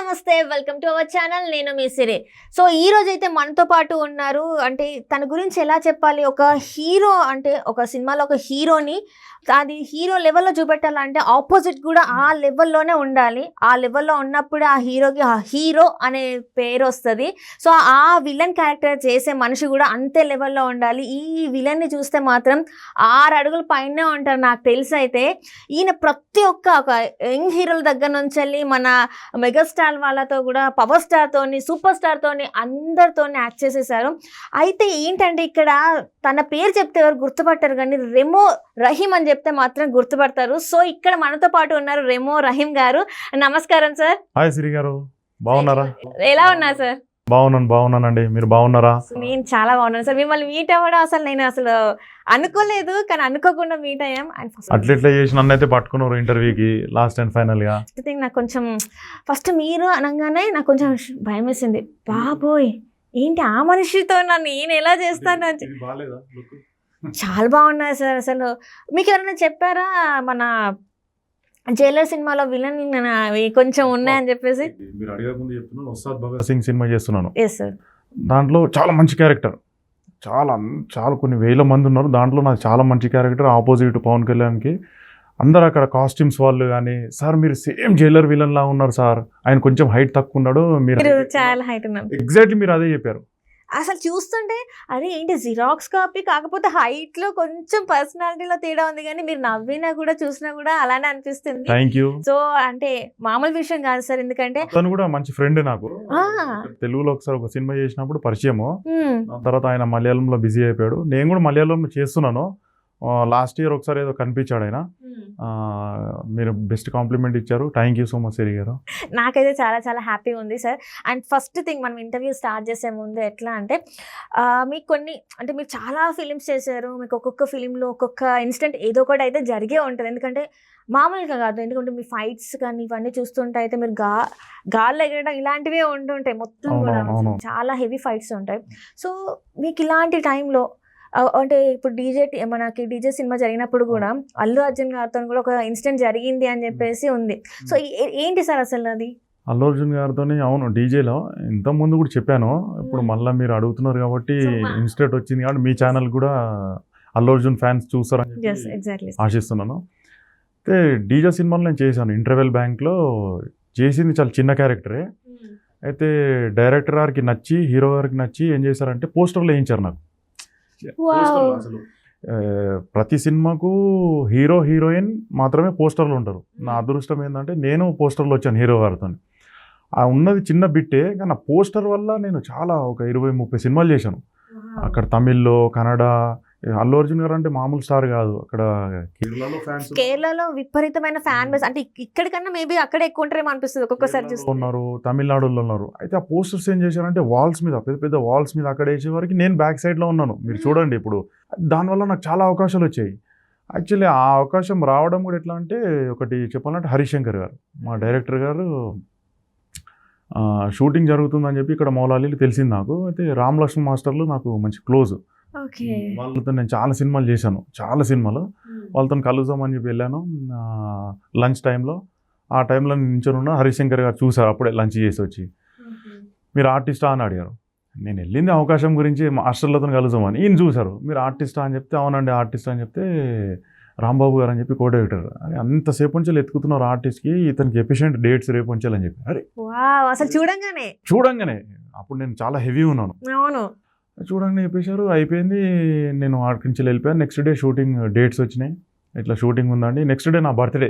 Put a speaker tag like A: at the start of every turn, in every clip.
A: నమస్తే welcome to our channel. నేను మీ సిరి. So ఈ రోజు అయితే మనతో పాటు ఉన్నారు. అంటే తన గురించి ఎలా చెప్పాలి, ఒక హీరో అంటే ఒక సినిమాలో ఒక హీరోని అది హీరో లెవెల్లో చూపెట్టాలంటే ఆపోజిట్ కూడా ఆ లెవెల్లోనే ఉండాలి. ఆ లెవెల్లో ఉన్నప్పుడు ఆ హీరోకి హీరో అనే పేరు వస్తుంది. సో ఆ విలన్ క్యారెక్టర్ చేసే మనిషి కూడా అంతే లెవెల్లో ఉండాలి. ఈ విలన్ని చూస్తే మాత్రం 6 అడుగుల పైనే ఉంటారు నాకు తెలిసి. అయితే ఈయన ప్రతి ఒక్క యంగ్ హీరోల దగ్గర నుంచి వెళ్ళి మన మెగాస్టార్ వాళ్ళతో కూడా పవర్ స్టార్తోని సూపర్ స్టార్తోని అందరితోని యాక్ట్ చేసేసారు. అయితే ఏంటంటే ఇక్కడ తన పేరు చెప్తే ఎవరు గుర్తుపట్టారు, కానీ రెమో రహీం అని చెప్తే మాత్రం గుర్తుపడతారు. సో ఇక్కడ మనతో పాటు ఉన్నారు రెమో రహీం గారు. నమస్కారం సార్.
B: హాయ్ సిరి గారు, బాగున్నారా?
A: ఎలా ఉన్నారు సార్?
B: బాగున్నానండి, మీరు బాగున్నారా?
A: నేను చాలా బాగున్నాను సార్. మిమ్మల్ని మీట్ అవ్వడం నేను అసలు అనుకోలేదు, కానీ అనుకోకుండా మీట్ అయ్యాం.
B: అట్లా చేసి నన్ను అయితే పట్టుకున్నారు ఇంటర్వ్యూకి లాస్ట్ అండ్ ఫైనల్ గా.
A: నాకు కొంచెం ఫస్ట్ మీరు అనగానే నాకు కొంచెం భయం వేసింది. బాబోయ్ ఏంటి ఆ మనిషితో నన్ను ఈయన ఎలా చేస్తాను అని. చాలా బాగున్నారు సార్. అసలు మీకు ఎవరైనా చెప్పారా మన జైలర్ సినిమాలో విలన్ కొంచెం ఉన్నాయని చెప్పేసి?
B: మీరు అడగకుండా చెప్తున్నాను, ఉస్తాద్ భగత్ సింగ్ సినిమా చేస్తున్నాను.
A: Yes sir.
B: దాంట్లో చాలా మంచి క్యారెక్టర్, చాలా చాలా కొన్ని వేల మంది ఉన్నారు. దాంట్లో నాకు చాలా మంచి క్యారెక్టర్ ఆపోజిట్ పవన్ కళ్యాణ్కి. అందరు అక్కడ కాస్ట్యూమ్స్ వాళ్ళు కానీ, సార్ మీరు సేమ్ జైలర్ విలన్ లా ఉన్నారు సార్, ఆయన కొంచెం హైట్ తక్కువ ఉన్నాడు, మీరు
A: చాలా హైట్ ఉన్నారు.
B: ఎగ్జాక్ట్లీ మీరు అదే చెప్పారు.
A: అసలు చూస్తుంటే అరే ఏంటి జిరాక్స్ కాపీ, కాకపోతే హైట్ లో కొంచెం పర్సనాలిటీలో తేడా ఉంది, కానీ మీరు నవ్వినా కూడా చూసినా కూడా అలానే అనిపిస్తుంది.
B: Thank you.
A: సో అంటే మామూలు విషయం కాదు సార్, ఎందుకంటే
B: తను కూడా మంచి ఫ్రెండ్ నాకు. తెలుగులో ఒకసారి ఒక సినిమా చేసినప్పుడు పరిచయము, తర్వాత ఆయన మలయాళంలో బిజీ అయిపోయాడు. నేను కూడా మలయాళంలో చేస్తున్నాను. లాస్ట్ ఇయర్ ఒకసారి ఏదో కనిపించాడు ఆయన. మీరు బెస్ట్ కాంప్లిమెంట్ ఇచ్చారు. థ్యాంక్ యూ సో మచ్ సిరి గారు.
A: నాకైతే చాలా చాలా హ్యాపీగా ఉంది సార్. అండ్ ఫస్ట్ థింగ్, మనం ఇంటర్వ్యూ స్టార్ట్ చేసే ముందు ఎట్లా అంటే మీకు కొన్ని అంటే మీరు చాలా ఫిలిమ్స్ చేశారు. మీకు ఒక్కొక్క ఫిలింలో ఒక్కొక్క ఇన్సిడెంట్ ఏదో ఒకటి అయితే జరిగే ఉంటుంది. ఎందుకంటే మామూలుగా కాదు, ఎందుకంటే మీ ఫైట్స్ కానీ ఇవన్నీ చూస్తుంటే అయితే మీరు గాల్లో ఎగరడం ఇలాంటివే ఉంటుంటాయి మొత్తం కూడా. చాలా హెవీ ఫైట్స్ ఉంటాయి. సో మీకు ఇలాంటి టైంలో అంటే ఇప్పుడు మనకి డీజే సినిమా జరిగినప్పుడు కూడా అల్లు అర్జున్ గారితో కూడా ఒక ఇన్సిడెంట్ జరిగింది అని చెప్పేసి ఉంది. సో ఏంటి సార్ అసలు అది?
B: అల్లు అర్జున్ గారితో అవును, డీజేలో ఇంత ముందు కూడా చెప్పాను. ఇప్పుడు మళ్ళీ మీరు అడుగుతున్నారు కాబట్టి ఇన్సిడెంట్ వచ్చింది కాబట్టి మీ ఛానల్ కూడా అల్లు అర్జున్ ఫ్యాన్స్ చూస్తారని ఆశిస్తున్నాను. అయితే డీజే సినిమాలో నేను చేశాను, ఇంటర్వెల్ బ్యాంక్లో చేసింది చాలా చిన్న క్యారెక్టరే. అయితే డైరెక్టర్ గారికి నచ్చి హీరో గారికి నచ్చి ఏం చేశారంటే పోస్టర్లు వేయించారు నాకు. అసలు ప్రతి సినిమాకు హీరో హీరోయిన్ మాత్రమే పోస్టర్లు ఉంటారు. నా అదృష్టం ఏంటంటే నేను పోస్టర్లు వచ్చాను హీరో గారితో. ఉన్నది చిన్న బిట్టే, కానీ ఆ పోస్టర్ వల్ల నేను చాలా ఒక 20-30 సినిమాలు చేశాను. అక్కడ తమిళ్లో, కన్నడ. అల్లు అర్జున్ గారు అంటే మామూలు స్టార్ కాదు. అక్కడ
A: కేరళలో విపరీతమైన ఫ్యాన్ బేస్, అంటే ఇక్కడికన్నా మేబీ అక్కడ ఎక్కువ ఉంటారేమో అనిపిస్తుంది ఒక్కొక్కసారి.
B: ఉన్నారు, తమిళనాడులో ఉన్నారు. అయితే ఆ పోస్టర్స్ ఏం చేశారంటే వాల్స్ మీద, పెద్ద పెద్ద వాల్స్ మీద అక్కడ వేసే వరకు నేను బ్యాక్ సైడ్లో ఉన్నాను. మీరు చూడండి ఇప్పుడు. దానివల్ల నాకు చాలా అవకాశాలు వచ్చాయి. యాక్చువల్లీ ఆ అవకాశం రావడం కూడా ఎట్లా అంటే, ఒకటి చెప్పాలంటే హరిశంకర్ గారు మా డైరెక్టర్ గారు షూటింగ్ జరుగుతుందని చెప్పి ఇక్కడ మౌలాలీలు తెలిసింది నాకు. అయితే రామ్ లక్ష్మణ్ మాస్టర్లు నాకు మంచి క్లోజ్. వాళ్ళతో నేను చాలా సినిమాలు చేశాను, చాలా సినిమాలు. వాళ్ళతో కలుద్దామని చెప్పి వెళ్ళాను లంచ్ టైంలో. ఆ టైంలో నించొని ఉన్న హరిశంకర్ గారు చూసారు అప్పుడే లంచ్ చేసి వచ్చి, మీరు ఆర్టిస్టా అని అడిగారు. నేను వెళ్ళింది అవకాశం గురించి మాస్టర్లతో కలుద్దామని. ఈయన చూశారు, మీరు ఆర్టిస్టా అని చెప్తే అవునండి ఆర్టిస్ట్ అని చెప్తే, రాంబాబు గారు అని చెప్పి కో డైరెక్టర్, అని అంతసేపు నుంచి ఎత్తుకుతున్నారు ఆర్టిస్ట్కి, ఇతనికి ఎఫిషియెంట్ డేట్స్ రేపు ఉంచాలని చెప్పి. అరే
A: అసలు చూడంగానే
B: అప్పుడు నేను చాలా హెవీ ఉన్నాను.
A: అవును,
B: చూడండి చెప్పేశారు, అయిపోయింది. నేను అక్కడి నుంచి వెళ్ళిపోయాను. నెక్స్ట్ డే షూటింగ్ డేట్స్ వచ్చినాయి, ఇట్లా షూటింగ్ ఉందండి. నెక్స్ట్ డే నా బర్త్డే.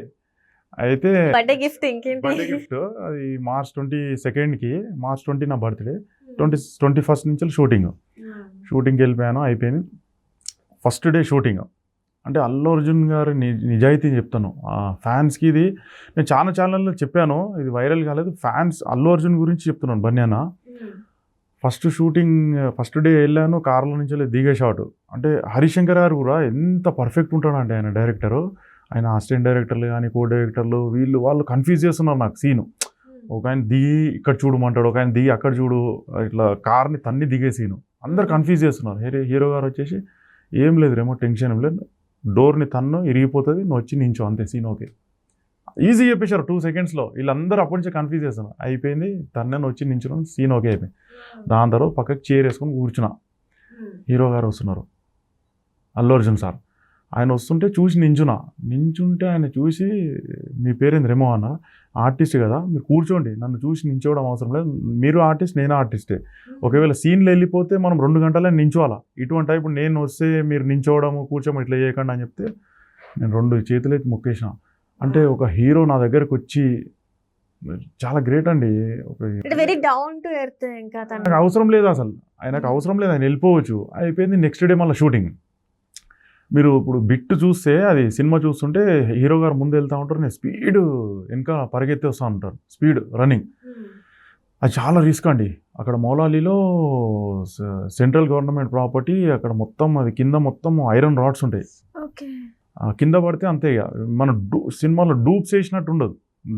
B: అయితే
A: బర్త్డే గిఫ్ట్
B: అది మార్చ్ 22కి, మార్చ్ 20 నా బర్త్డే. 21st నుంచి షూటింగ్కి వెళ్ళిపోయాను, అయిపోయింది. ఫస్ట్ డే షూటింగ్ అంటే అల్లు అర్జున్ గారు నిజాయితీ చెప్తాను ఫ్యాన్స్కి. ఇది నేను చాలా ఛానల్లో చెప్పాను, ఇది వైరల్ కాలేదు. ఫ్యాన్స్ అల్లు అర్జున్ గురించి చెప్తున్నాను. బన్యానా ఫస్ట్ డే వెళ్ళాను, కార్లో నుంచి దిగే షాట్. అంటే హరిశంకర్ గారు కూడా ఎంత పర్ఫెక్ట్ ఉంటాడంటే ఆయన డైరెక్టరు, ఆయన అసిస్టెంట్ డైరెక్టర్లు కానీ కో డైరెక్టర్లు వాళ్ళు కన్ఫ్యూజ్ చేస్తున్నారు నాకు సీను. ఒక ఆయన దిగి ఇక్కడ చూడమంటాడు, ఒక ఆయన దిగి అక్కడ చూడు, ఇట్లా కార్ని తన్ని దిగే సీను. అందరు కన్ఫ్యూజ్ చేస్తున్నారు. హీరో గారు వచ్చేసి ఏం లేదు రేమో, టెన్షన్ ఏం లేదు, డోర్ని తన్ను ఇరిగిపోతుంది, నువ్వు వచ్చి నించో అంతే, సీన్ ఓకే. ఈజీ చెప్పేశారు 2 సెకండ్స్లో. వీళ్ళందరూ అప్పటి నుంచి కన్ఫ్యూజ్ చేస్తున్నారు. అయిపోయింది, తనని వచ్చి నించున్నాను, సీన్ ఓకే అయిపోయింది. దాని తర్వాత పక్కకి చైర్ వేసుకొని కూర్చున్నా. హీరో గారు వస్తున్నారు, అల్లు అర్జున్ సార్. ఆయన వస్తుంటే చూసి నించుంటే ఆయన చూసి మీ పేరేంది రెమో అన్న, ఆర్టిస్ట్ కదా మీరు కూర్చోండి, నన్ను చూసి నించోవడం అవసరం లేదు, మీరు ఆర్టిస్ట్ నేను ఆర్టిస్టే, ఒకవేళ సీన్లో వెళ్ళిపోతే మనం 2 గంటలే నించోవాలా, ఇటువంటి ఇప్పుడు నేను వస్తే మీరు నించోవడము కూర్చోము ఇట్లా చేయకండి అని చెప్తే నేను 2 చేతులెత్తి మొక్కేసిన. అంటే ఒక హీరో నా దగ్గరకు వచ్చి చాలా గ్రేట్ అండి.
A: Very down to earth. ఇంకా
B: ఆయనకు అవసరం లేదు, అసలు ఆయనకు అవసరం లేదు, ఆయన వెళ్ళిపోవచ్చు. అయిపోయింది. నెక్స్ట్ డే మళ్ళీ షూటింగ్. మీరు ఇప్పుడు బిట్ చూస్తే అది సినిమా చూస్తుంటే హీరో గారు ముందు వెళ్తూ ఉంటారు, నేను స్పీడ్ ఇంకా పరిగెత్తి వస్తూ ఉంటారు, స్పీడ్ రన్నింగ్. అది చాలా రిస్క్ అండి. అక్కడ మౌలాలీలో సెంట్రల్ గవర్నమెంట్ ప్రాపర్టీ, అక్కడ మొత్తం అది కింద మొత్తం ఐరన్ రాడ్స్ ఉంటాయి. కింద పడితే అంతే, ఇక మన సినిమాలో డూప్స్ వేసినట్టు ఉండదు,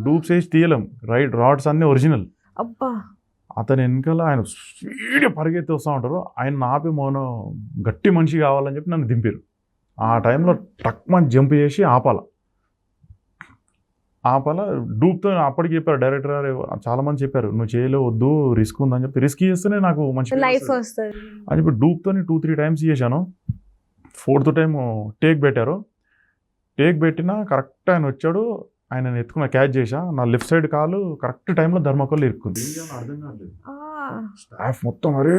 B: డూప్స్ వేసి తీయలేం, రైట్ రాడ్స్ అన్నీ ఒరిజినల్. అతని వెనకాల ఆయన స్పీడ్ పరిగెత్తి వస్తూ ఉంటారు. ఆయన ఆపి మౌనం గట్టి మనిషి కావాలని చెప్పి నన్ను దింపారు. ఆ టైంలో ట్రక్ మన జంప్ చేసి ఆపాల డూప్తో. అప్పటికి చెప్పారు డైరెక్టర్ గారు, చాలామంది చెప్పారు నువ్వు చేయలేవు, వద్దు, రిస్క్ ఉందని చెప్పి. రిస్క్ చేస్తేనే నాకు మంచి
A: లైఫ్ వస్తుంది
B: అని చెప్పి డూప్తో 2-3 టైమ్స్ చేశాను. 4th టైం టేక్ పెట్టారు. టేక్ పెట్టినా కరెక్ట్ ఆయన వచ్చాడు, ఆయన ఎత్తుకున్న క్యాచ్ చేశా. నా లెఫ్ట్ సైడ్ కాలు కరెక్ట్ టైంలో ధర్మకోల్ ఇరుక్కుంది. అర్థం కావట్లేదు. స్టాఫ్ మొత్తం అరే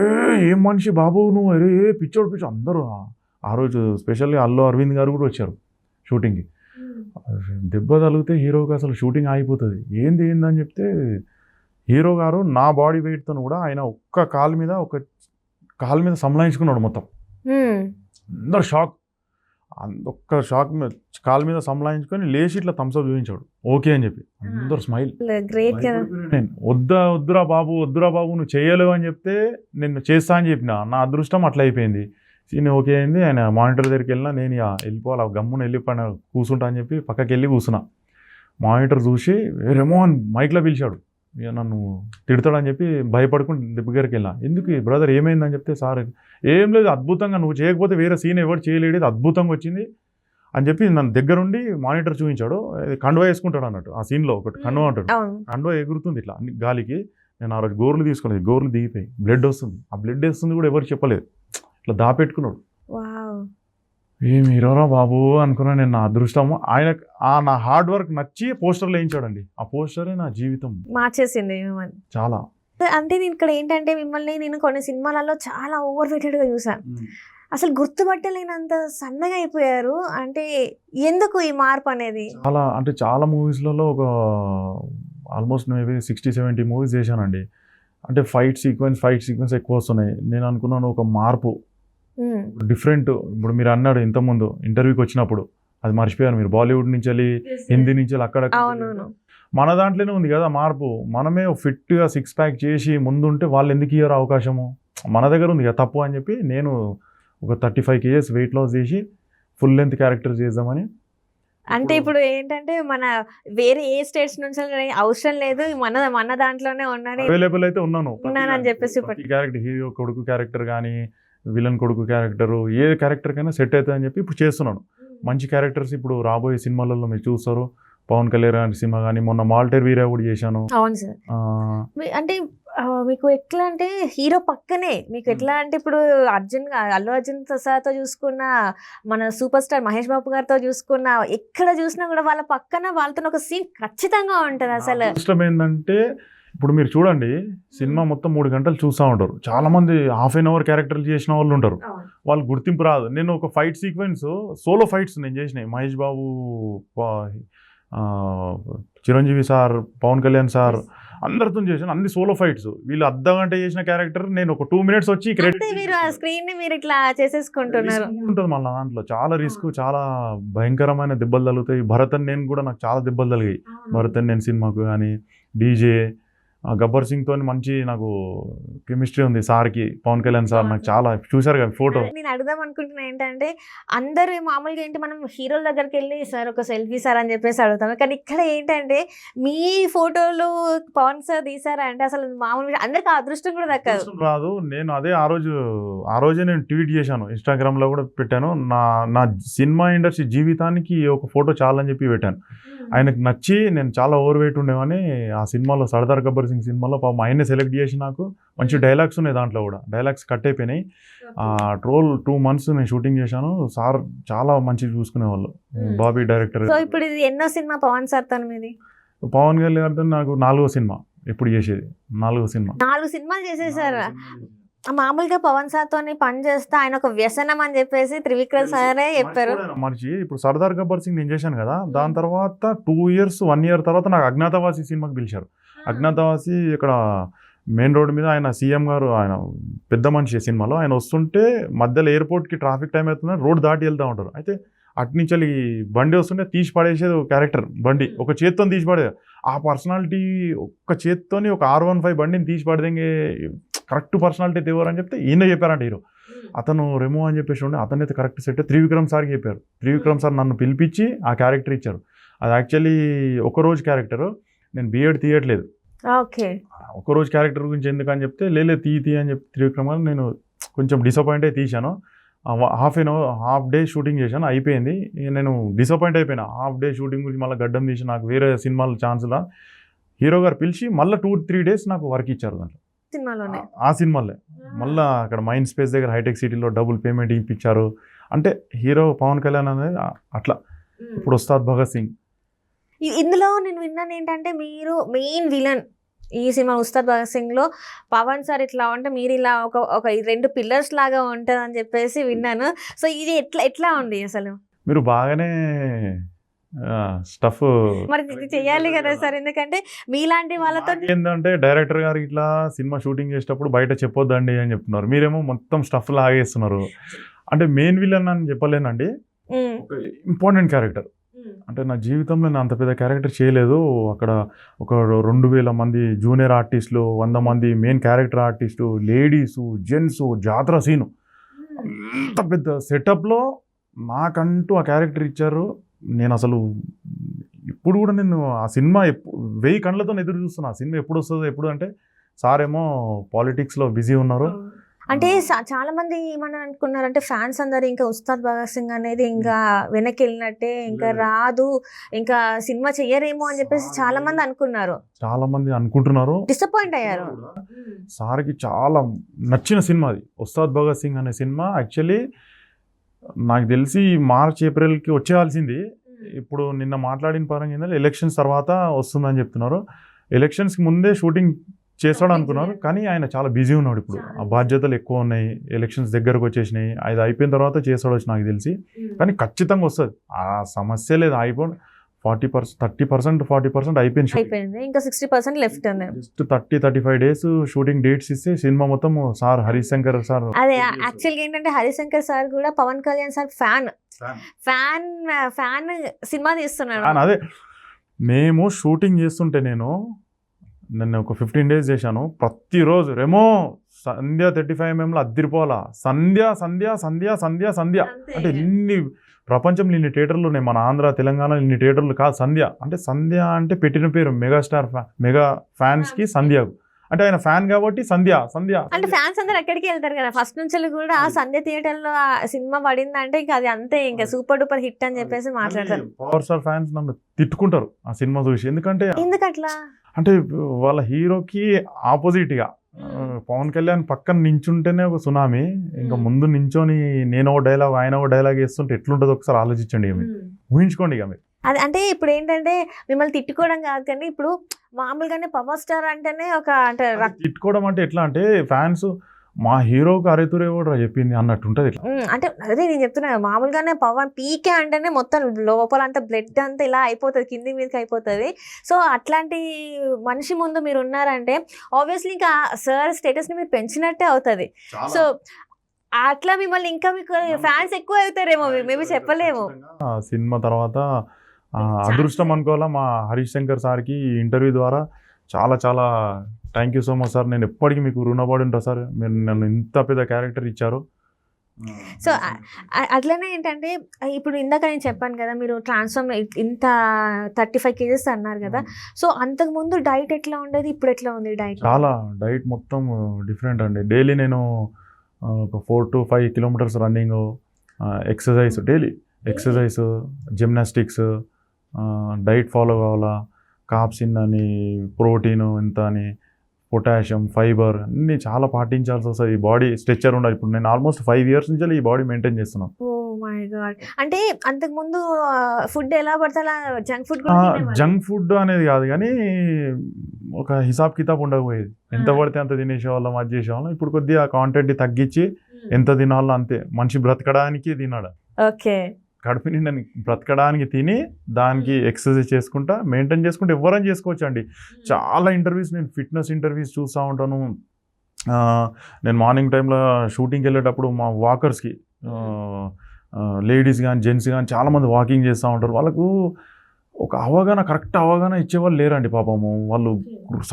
B: ఏం మనిషి బాబు నువ్వు, అరే పిచ్చోడు అందరూ. ఆ రోజు స్పెషల్గా అల్లు అరవింద్ గారు కూడా వచ్చారు షూటింగ్కి. దెబ్బ తగిలితే హీరోకి అసలు షూటింగ్ ఆగిపోతుంది. ఏందని చెప్తే హీరో గారు నా బాడీ వెయిట్తో కూడా ఆయన ఒక్క కాలు మీద సంలాయించుకున్నాడు మొత్తం. అందరు షాక్. ఒక్క షాక్ మీద కాలు మీద సంలాయించుకొని లేచి ఇట్లా థమ్స్అప్ చూపించాడు ఓకే అని చెప్పి. అందరు స్మైల్. నేను వద్దురా బాబు నువ్వు చేయలేవు అని చెప్తే నేను చేస్తా అని చెప్పిన. నా అదృష్టం అట్లా అయిపోయింది. సీన్ ఓకే అయింది. ఆయన మానిటర్ దగ్గరికి వెళ్ళినా, నేను వెళ్ళిపోవాలి, గమ్మున వెళ్ళిపోయినా కూర్చుంటా అని చెప్పి పక్కకి వెళ్ళి కూర్చున్నా. మానిటర్ చూసి వేరేమో అని మైక్లో పిలిచాడు. ఇక నన్ను తిడతాడని చెప్పి భయపడుకుని దగ్గరికి వెళ్ళా. ఎందుకు బ్రదర్ ఏమైందని చెప్తే, సార్ ఏం లేదు, అద్భుతంగా నువ్వు చేయకపోతే వేరే సీన్ ఎవరు చేయలేడు, అద్భుతంగా వచ్చింది అని చెప్పి నన్ను దగ్గరుండి మానిటర్ చూపించాడు. కండువా వేసుకుంటాడు అన్నట్టు ఆ సీన్లో ఒకటి కండువా అంటాడు. కండువా ఎగురుతుంది ఇట్లా గాలికి. నేను ఆ రోజు గోర్లు తీసుకోలేదు, గోర్లు దిగిపోయి బ్లడ్ వస్తుంది. ఆ బ్లడ్ వస్తుంది కూడా ఎవరు చెప్పలేదు, ఇట్లా దాపెట్టుకున్నాడు. ఏం హీరోరా బాబు అనుకున్నా. నేను నా అదృష్టము. ఆయన నా హార్డ్ వర్క్ నచ్చి పోస్టర్లు వేయించాడండి. ఆ పోస్టరే నా జీవితం మార్చేసింది చాలా.
A: అంటే నేను ఇక్కడ ఏంటంటే మిమ్మల్ని నేను కొన్ని సినిమాలలో చాలా ఓవర్ వెయిటెడ్గా చూసాను. అసలు గుర్తుపట్టలేనంత సన్నగా అయిపోయారు. అంటే ఎందుకు ఈ మార్పు అనేది?
B: చాలా మూవీస్లలో ఒక ఆల్మోస్ట్ మేబీ 60-70 మూవీస్ చేశానండి. అంటే ఫైట్ సీక్వెన్స్ ఎక్కువ వస్తున్నాయి. నేను అనుకున్నాను ఒక మార్పు, డిఫరెంట్. ఇప్పుడు మీరు అన్నాడు ఇంతకుముందు ఇంటర్వ్యూకి వచ్చినప్పుడు, అది మర్చిపోయారు మీరు, బాలీవుడ్ నుంచి వెళ్ళి హిందీ నుంచి వెళ్ళి అక్కడ మన దాంట్లోనే ఉంది కదా మార్పు. మనమే ఫిట్గా 6 ప్యాక్ చేసి ముందుంటే వాళ్ళు ఎందుకు ఇయ్యారు అవకాశము, మన దగ్గర ఉంది కదా తప్పు అని చెప్పి నేను ఒక 35 kgs వెయిట్ లాస్ చేసి ఫుల్ లెంత్ క్యారెక్టర్ చేద్దామని.
A: అంటే ఇప్పుడు ఏంటంటే మన వేరే ఏ స్టేట్స్ నుంచి అవసరం లేదు, మన దాంట్లోనే
B: అవైలబుల్ అయితే ఉన్నాను
A: అని చెప్పేసి
B: క్యారెక్టర్, హీరో కొడుకు క్యారెక్టర్ కానీ విలన్ కొడుకు క్యారెక్టరు ఏ క్యారెక్టర్ కైనా సెట్ అవుతుంది అని చెప్పి ఇప్పుడు చేస్తున్నాను. మంచి క్యారెక్టర్స్ ఇప్పుడు రాబోయే సినిమాలలో మీరు చూస్తారు. పవన్ కళ్యాణ్ సినిమా కానీ, మొన్న మాల్టేర్ వీరా కూడా చేశాను.
A: అవును సార్. అంటే మీకు ఎట్లా అంటే హీరో పక్కనే మీకు ఎట్లా అంటే ఇప్పుడు అల్లు అర్జున్ సార్తో చూసుకున్న, మన సూపర్ స్టార్ మహేష్ బాబు గారితో చూసుకున్న, ఎక్కడ చూసినా కూడా వాళ్ళ పక్కన వాళ్ళతో ఒక సీన్ ఖచ్చితంగా ఉంటుంది. అసలు
B: ఇష్టం ఏంటంటే ఇప్పుడు మీరు చూడండి, సినిమా మొత్తం 3 గంటలు చూస్తూ ఉంటారు. చాలా మంది ½ an hour క్యారెక్టర్లు చేసిన వాళ్ళు ఉంటారు, వాళ్ళు గుర్తింపు రాదు. నేను ఒక ఫైట్ సీక్వెన్స్, సోలో ఫైట్స్ నేను చేసినాయి. మహేష్ బాబు, చిరంజీవి సార్, పవన్ కళ్యాణ్ సార్ అందరితో చేశాను. అన్ని సోలో ఫైట్స్. వీళ్ళు అర్ధగంట చేసిన క్యారెక్టర్ నేను ఒక 2 minutes వచ్చి ఉంటుంది. మళ్ళీ దాంట్లో చాలా రిస్క్, చాలా భయంకరమైన దెబ్బలు తగులుతాయి. భరతన్ నేను కూడా నాకు చాలా దెబ్బలు తగిలాయి. భరతన్ నేను సినిమాకు కానీ, డీజే గబ్బర్ సింగ్ తోని మంచి నాకు కెమిస్ట్రీ ఉంది. సార్కి, పవన్ కళ్యాణ్ సార్ నాకు చాలా చూసారు కదా ఫోటో.
A: నేను అడుగుదాం అనుకుంటున్నా ఏంటంటే, అందరు మామూలుగా ఏంటి మనం హీరోల దగ్గరికి వెళ్ళి సార్ ఒక సెల్ఫీ సార్ అని చెప్పేసి అడుగుతాం. కానీ ఇక్కడ ఏంటంటే మీ ఫోటోలు పవన్ సార్ తీసారా అంటే అసలు మామూలుగా అందరికి అదృష్టం కూడా దక్కదు
B: రాదు. నేను అదే ఆ రోజే నేను ట్వీట్ చేశాను, ఇన్స్టాగ్రామ్ లో కూడా పెట్టాను. నా సినిమా ఇండస్ట్రీ జీవితానికి ఒక ఫోటో చాలని చెప్పి పెట్టాను. ఆయనకు నచ్చి నేను చాలా ఓవర్ వెయిట్ ఉండేవని ఆ సినిమాలో సర్దార్ గబ్బర్ సింగ్ సినిమాలో పాపం ఆయనే సెలెక్ట్ చేసి నాకు మంచి డైలాగ్స్ ఉన్నాయి దాంట్లో కూడా డైలాగ్స్ కట్ అయిపోయినాయి. ట్రోల్ 2 months నేను షూటింగ్ చేశాను. సార్ చాలా మంచిగా చూసుకునేవాళ్ళు, బాబీ డైరెక్టర్.
A: సో ఇప్పుడు ఇది ఎన్నో సినిమా పవన్ సార్ తన మీది?
B: పవన్ గారు నాకు 4వ సినిమా ఇప్పుడు చేసేది, 4వ సినిమా.
A: 4 సినిమాలు చేసేసారు. మామూలుగా పవన్ సార్ తోని పని చేస్తే ఆయన ఒక వ్యసనం అని చెప్పేసి త్రివిక్రమ్ సారే చెప్పారు.
B: మర్చి ఇప్పుడు సర్దార్ గబ్బర్ సింగ్ నేను చేశాను కదా, దాని తర్వాత 2 years 1 year తర్వాత నాకు అజ్ఞాతవాసి సినిమాకి పిలిచారు. అజ్ఞాతవాసి ఇక్కడ మెయిన్ రోడ్ మీద ఆయన సీఎం గారు, ఆయన పెద్ద మనిషి సినిమాలో ఆయన వస్తుంటే మధ్యలో ఎయిర్పోర్ట్కి ట్రాఫిక్ టైం అవుతుందని రోడ్ దాటి వెళ్తూ ఉంటారు. అయితే అట్నుంచి బండి వస్తుంటే తీసి పడేసేది ఒక క్యారెక్టర్, బండి ఒక చేత్తో తీసి పడేది. ఆ పర్సనాలిటీ ఒక్క చేత్తోని ఒక R15 బండిని తీసి పడదేంగే కరెక్ట్ పర్సనాలిటీ ఎవరని చెప్తే ఈయన చెప్పారంట హీరో. అతను రెమో అని చెప్పేసి ఉండే అతనైతే కరెక్ట్ సెట్ త్రివిక్రమ్ సార్కి చెప్పారు. త్రివిక్రమ్ సార్ నన్ను పిలిపించి ఆ క్యారెక్టర్ ఇచ్చారు. అది యాక్చువల్లీ ఒకరోజు క్యారెక్టరు, నేను బిఎడ్ తీయట్లేదు.
A: ఓకే,
B: ఒకరోజు క్యారెక్టర్ గురించి ఎందుకని చెప్తే లేలే తీ అని చెప్పి త్రివిక్రమ్ గారు నేను కొంచెం డిసప్పాయింట్ అయి తీశాను. హాఫ్ డే షూటింగ్ చేశాను, అయిపోయింది. నేను డిసప్పాయింట్ అయిపోయినా. హాఫ్ డే షూటింగ్ గురించి మళ్ళీ గడ్డం తీసి నాకు వేరే సినిమాలు ఛాన్స్లా హీరో గారు పిలిచి మళ్ళీ 2-3 days నాకు వర్క్ ఇచ్చారు దాంట్లో, ఆ సినిమాలే. మళ్ళీ అక్కడ మైండ్ స్పేస్ దగ్గర హైటెక్ సిటీలో డబుల్ పేమెంట్ ఇప్పించారు. అంటే హీరో పవన్ కళ్యాణ్ అనేది అట్లా. ఇప్పుడు ఉస్తాద్ భగత్ సింగ్
A: ఇందులో నేను విన్నాను ఏంటంటే మీరు మెయిన్ విలన్ ఈ సినిమా ఉస్తాద్ భగత్ సింగ్ లో పవన్ సార్ ఇట్లా ఉంటే మీరు ఇలా ఒక 2 pillars లాగా ఉంటుంది అని చెప్పేసి విన్నాను. సో ఇది ఎట్లా ఉంది అసలు?
B: మీరు బాగానే స్టఫ్
A: మరి ఇది చెయ్యాలి కదా సార్, ఎందుకంటే మీలాంటి వాళ్ళతో
B: ఏంటంటే డైరెక్టర్ గారు ఇట్లా సినిమా షూటింగ్ చేసేటప్పుడు బయట చెప్పొద్దండి అని చెప్తున్నారు, మీరేమో మొత్తం స్టఫ్ లాగేస్తున్నారు. అంటే మెయిన్ విలన్ అని చెప్పలేనండి, ఇంపార్టెంట్ క్యారెక్టర్. అంటే నా జీవితంలో నేను అంత పెద్ద క్యారెక్టర్ చేయలేదు. అక్కడ ఒక 2000 మంది జూనియర్ ఆర్టిస్టులు, 100 మంది main character artist, ladies, gents, జాతర సీను, అంత పెద్ద సెటప్లో నాకంటూ ఆ క్యారెక్టర్ ఇచ్చారు. నేను అసలు ఇప్పుడు కూడా నేను ఆ సినిమా 1000 కళ్ళతో ఎదురు చూస్తున్నా. ఆ సినిమా ఎప్పుడు వస్తుందో ఎప్పుడు, అంటే సార్ ఏమో పాలిటిక్స్లో బిజీ ఉన్నారు.
A: అంటే చాలా మంది ఏమన్నా అనుకున్నారంటే ఫ్యాన్స్ అందరు ఇంకా ఉస్తాద్ భగత్ సింగ్ అనేది ఇంకా వెనక్కి వెళ్ళినట్టే, ఇంకా రాదు, ఇంకా సినిమా చెయ్యరేమో అని చెప్పేసి చాలా మంది అనుకున్నారు.
B: చాలా మంది అనుకుంటున్నారు,
A: డిసప్పాయింట్ అయ్యారు.
B: సార్కి చాలా నచ్చిన సినిమా అది ఉస్తాద్ భగత్ సింగ్ అనే సినిమా. యాక్చువల్లీ నాకు తెలిసి March Aprilకి వచ్చేయాల్సింది. ఇప్పుడు నిన్న మాట్లాడిన పరంగా ఏంటంటే ఎలక్షన్స్ తర్వాత వస్తుందని చెప్తున్నారు. ఎలక్షన్స్కి ముందే షూటింగ్ చేస్తాడు అనుకున్నారు, కానీ ఆయన చాలా బిజీ ఉన్నాడు. ఇప్పుడు ఆ బాధ్యతలు ఎక్కువ ఉన్నాయి, ఎలక్షన్స్ దగ్గరకు వచ్చేసినాయి. అది అయిపోయిన తర్వాత చేస్తాడు నాకు తెలిసి, కానీ ఖచ్చితంగా వస్తుంది, ఆ సమస్య లేదు. అయిపోయి 30%, 40% అయిపోయింది,
A: ఇంకా 60% లెఫ్ట్ ఉంది.
B: జస్ట్ 30-35 days షూటింగ్ డేట్స్ ఇస్తే సినిమా మొత్తం సార్ హరీష్ శంకర్ సార్.
A: అదే యాక్చువల్గా ఏంటంటే హరీష్ శంకర్ సార్ కూడా Pawan Kalyan sir fan cinema తీస్తున్నారు.
B: అదే మేము షూటింగ్ చేస్తుంటే నేను ఒక 15 days చేశాను. ప్రతిరోజు రెమో సంధ్య 35mm అద్దిరిపోవాలా, సంధ్య అంటే ఇన్ని ప్రపంచంలో ఇన్ని థియేటర్లు ఉన్నాయి, మన ఆంధ్ర తెలంగాణ ఇన్ని థియేటర్లు కాదు. సంధ్య అంటే పెట్టిన పేరు మెగాస్టార్ మెగా ఫ్యాన్స్కి సంధ్యకు, అంటే ఆయన ఫ్యాన్ కాబట్టి సంధ్య
A: అంటే ఫ్యాన్స్ అందరు ఎక్కడికి వెళ్తారు కదా ఫస్ట్ నుంచి కూడా. ఆ సంధ్య థియేటర్ లో ఆ సినిమా పడింది అంటే ఇంకా అది అంతే, ఇంకా సూపర్ డూపర్ హిట్ అని చెప్పేసి మాట్లాడతారు.
B: పవర్ స్టార్ ఫ్యాన్స్ నన్ను తిట్టుకుంటారు ఆ సినిమా చూసి.
A: ఎందుకట్లా
B: అంటే వాళ్ళ హీరోకి ఆపోజిట్గా పవన్ కళ్యాణ్ పక్కన నించుంటేనే ఒక సునామీ, ఇంకా ముందు నించొని నేను ఒక డైలాగ్ ఆయన ఒక డైలాగ్ వేస్తుంటే ఎట్లుంటుందో ఒకసారి ఆలోచించండి, ఊహించుకోండి ఇక మీరు.
A: అది అంటే ఇప్పుడు ఏంటంటే మిమ్మల్ని తిట్టుకోవడం కాదు, కానీ ఇప్పుడు మామూలుగానే పవర్ స్టార్ అంటేనే ఒక అంటే
B: తిట్టుకోవడం అంటే ఎట్లా అంటే ఫ్యాన్స్ మా హీరోకి అరేతురే కూడా చెప్పింది అన్నట్టు ఉంటుంది.
A: అంటే అదే నేను చెప్తున్నా, మామూలుగానే పవన్ పీకే అంటేనే మొత్తం లోపల అంతా బ్లడ్ అంతా ఇలా అయిపోతుంది, కింది మీదకి అయిపోతుంది. సో అట్లాంటి మనిషి ముందు మీరు ఉన్నారంటే ఆబ్వియస్లీ ఇంకా సార్ స్టేటస్ని మీరు పెంచినట్టే అవుతుంది. సో అట్లా మిమ్మల్ని ఇంకా మీకు ఫ్యాన్స్ ఎక్కువ అవుతారేమో, మేబీ చెప్పలేము.
B: సినిమా తర్వాత అదృష్టం అనుకోవాలా, మా హరీష్ శంకర్ సార్కి ఇంటర్వ్యూ ద్వారా చాలా thank you so much sir, నేను ఎప్పటికీ మీకు రుణపడి ఉంటాను సార్, మీరు నన్ను ఇంత పెద్ద క్యారెక్టర్ ఇచ్చారు.
A: సో అట్లనే ఏంటంటే ఇప్పుడు ఇందాక నేను చెప్పాను కదా మీరు ట్రాన్స్ఫార్మ్ ఇంత 35 kgs అన్నారు కదా, సో అంతకుముందు డైట్ ఎట్లా ఉండేది, ఇప్పుడు ఎట్లా ఉంది డైట్?
B: చాలా డైట్ మొత్తం డిఫరెంట్ అండి. డైలీ నేను ఒక 4 to 5 kilometers running, exercise, daily exercise, gymnastics, diet follow కావాలా, కాప్సిన్ అని, ప్రోటీన్ ఎంత అని, పొటాషియం, ఫైబర్ అన్నీ చాలా పాటించాల్సి వస్తుంది. ఈ బాడీ స్ట్రెచ్చర్ ఉండాలి. ఇప్పుడు నేను ఆల్మోస్ట్ 5 years నుంచి ఈ బాడీ మెయింటైన్ చేస్తున్నాను.
A: Oh my God. అంటే అంతకు ముందు ఫుడ్ ఎలా పడితే అలా జంక్ ఫుడ్
B: జంక్ ఫుడ్ అనేది కాదు కానీ ఒక హిసాబ్ కితాబ్ ఉండకపోయేది. ఎంత పడితే అంత తినేసేవాళ్ళం, అది చేసేవాళ్ళం. ఇప్పుడు కొద్దిగా కాంటెంట్ తగ్గించి ఎంత తినాలో అంతే. మనిషి బ్రతకడానికి తినాడు.
A: ఓకే,
B: కడుపు నిండా బ్రతకడానికి తిని దానికి ఎక్సర్సైజ్ చేసుకుంటా మెయింటైన్ చేసుకుంటే ఎవరైనా చేసుకోవచ్చు అండి. చాలా ఇంటర్వ్యూస్, నేను ఫిట్నెస్ ఇంటర్వ్యూస్ చూస్తూ ఉంటాను. నేను మార్నింగ్ టైంలో షూటింగ్కి వెళ్ళేటప్పుడు మా వాకర్స్కి లేడీస్ కానీ జెంట్స్ కానీ చాలామంది వాకింగ్ చేస్తూ ఉంటారు. వాళ్ళకు ఒక అవగాహన, కరెక్ట్ అవగాహన ఇచ్చేవాళ్ళు లేరండి పాపము. వాళ్ళు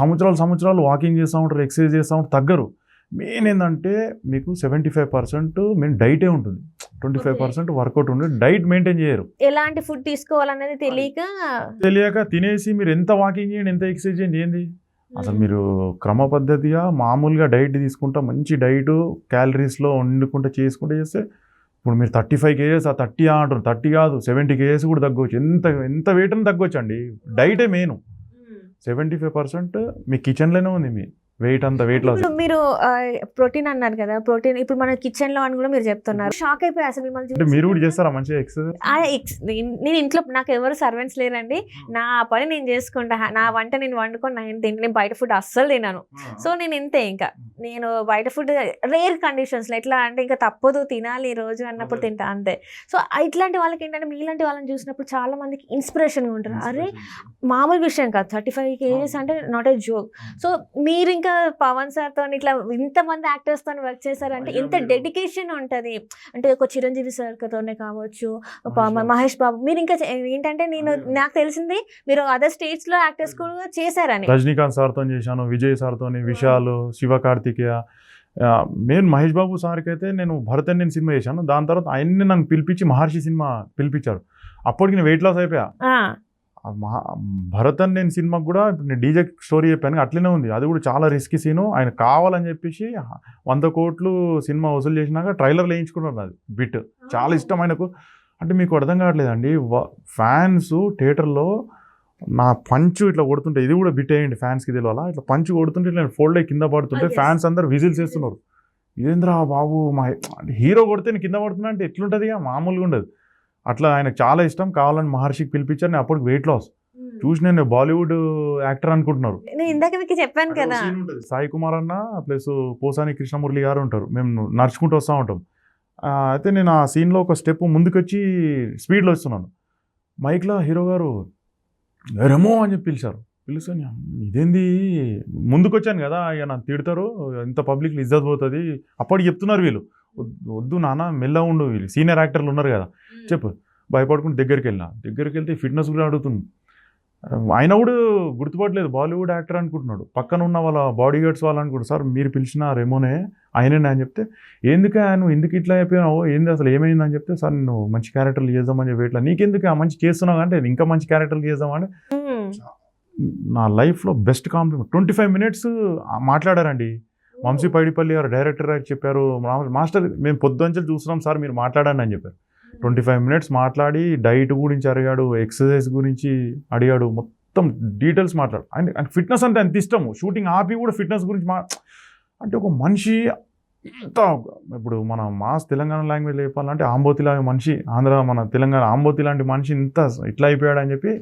B: సంవత్సరాలు వాకింగ్ చేస్తూ ఉంటారు, ఎక్సర్సైజ్ చేస్తూ ఉంటారు, తగ్గరు. మెయిన్ ఏంటంటే మీకు 75% మెయిన్ డైటే ఉంటుంది, 25% వర్కౌట్ ఉంటుంది. డైట్ మెయింటైన్ చేయరు.
A: ఎలాంటి ఫుడ్ తీసుకోవాలనేది తెలియక
B: తినేసి మీరు ఎంత వాకింగ్ చేయండి, ఎంత ఎక్సర్సైజ్ చేయండి, ఏంది అసలు మీరు క్రమ పద్ధతిగా మామూలుగా డైట్ తీసుకుంటా, మంచి డైట్ క్యాలరీస్లో వండుకుంటా చేసుకుంటూ చేస్తే ఇప్పుడు మీరు 35 kgs, 30 అంటారు, 30 కాదు 70 kgs కూడా తగ్గవచ్చు. ఎంత వెయిట్ అని తగ్గవచ్చు అండి. డైటే మెయిన్. 75% మీ కిచెన్లోనే ఉంది. మీ వెయిట్ అంతా వెయిట్ లాస్.
A: మీరు ప్రోటీన్ అన్నారు కదా, ప్రోటీన్ ఇప్పుడు మన కిచెన్ లో అని కూడా మీరు చెప్తున్నారు. షాక్ అయిపోయి అసలు మిమ్మల్ని
B: మీరు కూడా చేస్తారా మంచిగా ఎక్సర్సైజ్?
A: నేను ఇంట్లో నాకు ఎవరు సర్వెంట్స్ లేరండి. నా పని నేను చేసుకుంటా, నా వంట నేను వండుకొని నేను తింటే, నేను బయట ఫుడ్ అస్సలు తిన్నాను. సో నేను ఇంతే. ఇంకా నేను బయట ఫుడ్ రేర్ కండిషన్స్లో ఎట్లా అంటే ఇంకా తప్పదు తినాలి ఈ రోజు అన్నప్పుడు తింటా అంతే. సో ఇట్లాంటి వాళ్ళకి ఏంటంటే మీలాంటి వాళ్ళని చూసినప్పుడు చాలా మందికి ఇన్స్పిరేషన్గా ఉంటారు. అరే మామూలు విషయం కాదు, 35 kgs అంటే నాట్ ఏ జోక్. సో మీరు ఇంకా పవన్ సార్తో ఇట్లా ఇంతమంది యాక్టర్స్తో వర్క్ చేశారంటే ఎంత డెడికేషన్ ఉంటుంది. అంటే ఒక చిరంజీవి సార్తోనే కావచ్చు, మహేష్ బాబు, మీరు ఇంకా ఏంటంటే నాకు తెలిసింది మీరు అదర్ స్టేట్స్ లో యాక్టర్స్ కూడా చేశారని.
B: రజనీకాంత్ సార్తో చేశాను, విజయ్ సార్తో, విశాల్, శివ కార్తికేయ. నేను మహేష్ బాబు సార్కి అయితే నేను భరతన్ సినిమా చేశాను. దాని తర్వాత ఆయన్ని నన్ను పిలిపించి మహర్షి సినిమా పిలిపించారు. అప్పటికి నేను వెయిట్ లాస్ అయిపోయా. భరతన్ నేను సినిమాకి కూడా నేను డీజే స్టోరీ చెప్పాను, అట్లనే ఉంది. అది కూడా చాలా రిస్కీ సీను. ఆయన కావాలని చెప్పేసి 100 కోట్లు సినిమా వసూలు చేసినాక ట్రైలర్ వేయించుకున్నారు. అది బిట్ చాలా ఇష్టం ఆయనకు. అంటే మీకు అర్థం కావట్లేదండి, ఫ్యాన్స్ థియేటర్లో నా పంచు ఇట్లా కొడుతుంటే, ఇది కూడా బిట్ అయ్యండి ఫ్యాన్స్కి తెలియాలా, ఇట్లా పంచు కొడుతుంటే ఇట్లా ఫోల్డ్ అయ్యి కింద పడుతుంటే ఫ్యాన్స్ అందరు విజిల్స్ వేస్తున్నారు. ఇదేంద్రా బాబు, మా హీరో కొడితే నేను కింద పడుతున్నా అంటే ఎట్లుంటుంది? మామూలుగా ఉండదు. అట్లా ఆయనకు చాలా ఇష్టం. కావాలని మహర్షికి పిలిపించారు. నేను అప్పటికి వెయిట్ లాస్ చూసి నేను బాలీవుడ్ యాక్టర్ అనుకుంటున్నారు.
A: ఇందాక మీకు చెప్పాను కదా,
B: సాయి కుమార్ అన్న ప్లస్ పోసాని కృష్ణమురళి గారు ఉంటారు. మేము నడుచుకుంటూ వస్తూ ఉంటాం. అయితే నేను ఆ సీన్లో ఒక స్టెప్ ముందుకొచ్చి స్పీడ్లో వస్తున్నాను. మైక్లో హీరో గారు రెమో అని చెప్పి పిలిచారు. పిలుస్తాను, ఇదేంది ముందుకు వచ్చాను కదా, ఇక నన్ను తిడతారు, ఇంత పబ్లిక్లో ఇజ్జత్ పోతుంది. అప్పటికి చెప్తున్నారు వీళ్ళు, వద్దు నాన్న మెల్ల ఉండు, వీళ్ళు సీనియర్ యాక్టర్లు ఉన్నారు కదా, చెప్పు. భయపడుకుంటూ దగ్గరికి వెళ్తే ఫిట్నెస్ కూడా అడుగుతుంది. ఆయన కూడా గుర్తుపట్టలేదు, బాలీవుడ్ యాక్టర్ అనుకుంటున్నాడు. పక్కన ఉన్న వాళ్ళ బాడీ గార్డ్స్ వాళ్ళు అనుకుంటారు, సార్ మీరు పిలిచిన రెమోనే ఆయనే అని చెప్తే, నువ్వు ఎందుకు ఇట్లా అయిపోయినావు, ఏంది అసలు ఏమైంది అని చెప్తే, సార్ నువ్వు మంచి క్యారెక్టర్లు చేద్దామని చెప్పి ఇట్లా, నీకెందుకు మంచి చేస్తున్నావు అంటే ఇంకా మంచి క్యారెక్టర్లు చేద్దామని. నా లైఫ్లో బెస్ట్ కాంప్లిమెంట్. 25 minutes మాట్లాడారండి. వంశీ పైడిపల్లి గారు డైరెక్టర్ గారు చెప్పారు, మాస్టర్ మేము పొద్దుంచలు చూస్తున్నాం సార్, మీరు మాట్లాడండి అని చెప్పారు. 25 minutes మాట్లాడి డైట్ గురించి అడిగాడు, ఎక్సర్సైజ్ గురించి అడిగాడు, మొత్తం డీటెయిల్స్ మాట్లాడు. ఆయన ఫిట్నెస్ అంటే ఎంత ఇష్టము, షూటింగ్ ఆపి కూడా ఫిట్నెస్ గురించి అంటే ఒక మనిషి ఇంత, ఇప్పుడు మన మాస్ తెలంగాణ లాంగ్వేజ్ చెప్పాలంటే ఆంబోతి లాంటి మనిషి, ఆంధ్ర మన తెలంగాణ ఆంబోతి లాంటి మనిషి ఇంత ఇట్లా అయిపోయాడు అని చెప్పి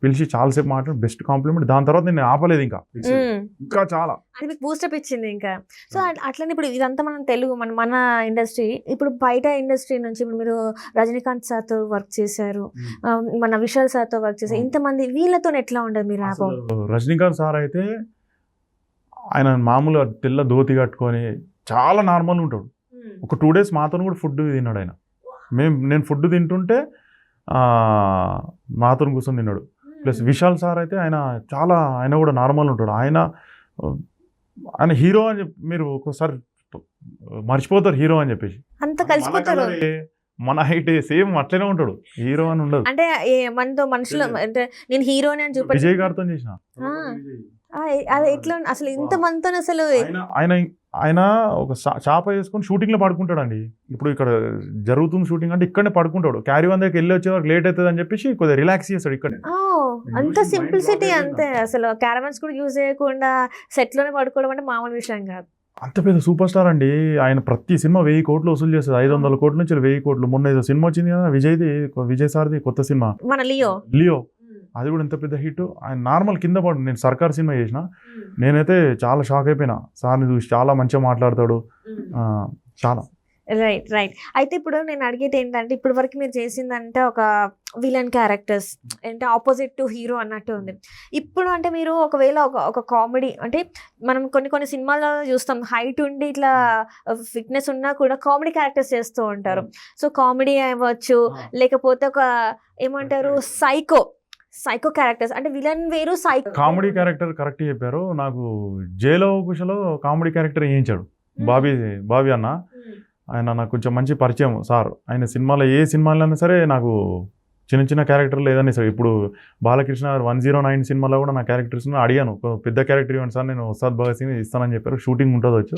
B: పిలిచి చాలాసేపు మాట్లాడి బెస్ట్ కాంప్లిమెంట్. దాని తర్వాత నేను ఆపలేదు, ఇంకా చాలా
A: మీకు బూస్టప్ ఇచ్చింది ఇంకా. సో అట్లనే ఇప్పుడు ఇదంతా మనం తెలుగు మన ఇండస్ట్రీ. ఇప్పుడు బయట ఇండస్ట్రీ నుంచి ఇప్పుడు మీరు రజనీకాంత్ సార్తో వర్క్ చేశారు, మన విశాల్ సార్తో వర్క్ చేశారు, ఇంతమంది వీళ్ళతో ఎట్లా ఉండదు మీరు?
B: రజనీకాంత్ సార్ అయితే ఆయన మామూలుగా తెల్ల ధోతి కట్టుకొని చాలా నార్మల్గా ఉంటాడు. ఒక 2 days మాతో కూడా ఫుడ్ తిన్నాడు ఆయన. నేను ఫుడ్ తింటుంటే మాతో కూర్చొని తిన్నాడు. ప్లస్ విశాల్ సార్ అయితే ఆయన కూడా నార్మల్ ఉంటాడు. ఆయన హీరో అని చెప్పి మీరు ఒకసారి మర్చిపోతారు హీరో అని చెప్పేసి.
A: అంత కలిసిపోతారు.
B: మన హైట్ సేమ్ అట్లనే ఉంటాడు, హీరో అని ఉండదు.
A: అంటే మనతో మనుషులు అంటే నేను హీరోని అని చూపి
B: విజయ్ గారితో చేసిన
A: అది ఎట్లా అసలు ఇంత మనతో అసలు
B: ఆయన ఒక చాప వేసుకొని షూటింగ్లో పడుకుంటాడండి. ఇప్పుడు ఇక్కడ జరుగుతుంది షూటింగ్ అంటే ఇక్కడనే పడుకుంటాడు. క్యారీ వన్ దగ్గరికి వెళ్ళి వచ్చేవారు లేట్ అవుతుంది అని చెప్పేసి కొద్దిగా రిలాక్స్ చేస్తాడు ఇక్కడే.
A: అంత సింప్లిసిటీ అంతే. అసలు క్యారవన్స్ కూడా యూజ్ చేయకుండా సెట్లోనే పడుకోవడం అంటే మామూలు విషయం కాదు.
B: అంత పెద్ద సూపర్ స్టార్ అండి ఆయన. ప్రతి సినిమా 1000 కోట్లు వసూలు చేస్తుంది. 500 కోట్ల నుంచి 1000 కోట్లు. మొన్న ఏదో సినిమా వచ్చింది కదా విజయ్ సార్ది కొత్త సినిమా
A: మన లియో,
B: అది కూడా ఎంత పెద్ద హిట్. ఆయన నార్మల్ కింద పడు. నేను సర్కార్ సినిమా చేసిన, నేనైతే చాలా షాక్ అయిపోయినా. సార్ని చూసి చాలా మంచిగా మాట్లాడతాడు. చాలా
A: రైట్. అయితే ఇప్పుడు నేను అడిగేది ఏంటంటే, ఇప్పుడు వరకు మీరు చేసిందంటే ఒక విలన్ క్యారెక్టర్స్ అంటే ఆపోజిట్ టు హీరో అన్నట్టు ఉంది. ఇప్పుడు అంటే మీరు ఒకవేళ ఒక కామెడీ అంటే మనం కొన్ని సినిమాల్లో చూస్తాం, హైట్ ఉండి ఇట్లా ఫిట్నెస్ ఉన్నా కూడా కామెడీ క్యారెక్టర్స్ చేస్తూ ఉంటారు. సో కామెడీ అవ్వచ్చు, లేకపోతే ఒక ఏమంటారు సైకో క్యారెక్టర్స్, అంటే విలన్ వేరు సైకో.
B: కామెడీ క్యారెక్టర్ కరెక్ట్ చెప్పారు. నాకు జైలో కుషలో కామెడీ క్యారెక్టర్ వేయించాడు బాబీ అన్న. ఆయన నాకు కొంచెం మంచి పరిచయం సార్. ఆయన సినిమాలో ఏ సినిమాలైనా సరే నాకు చిన్న క్యారెక్టర్లు ఏదైనా సరే. ఇప్పుడు బాలకృష్ణ 109 సినిమాలో కూడా నా క్యారెక్టర్స్ అడిగాను, పెద్ద క్యారెక్టర్ ఇవ్వండి సార్, నేను ఉస్తాద్ భగత్ సింగ్ ఇస్తానని చెప్పారు. షూటింగ్ ఉంటుంది వచ్చు.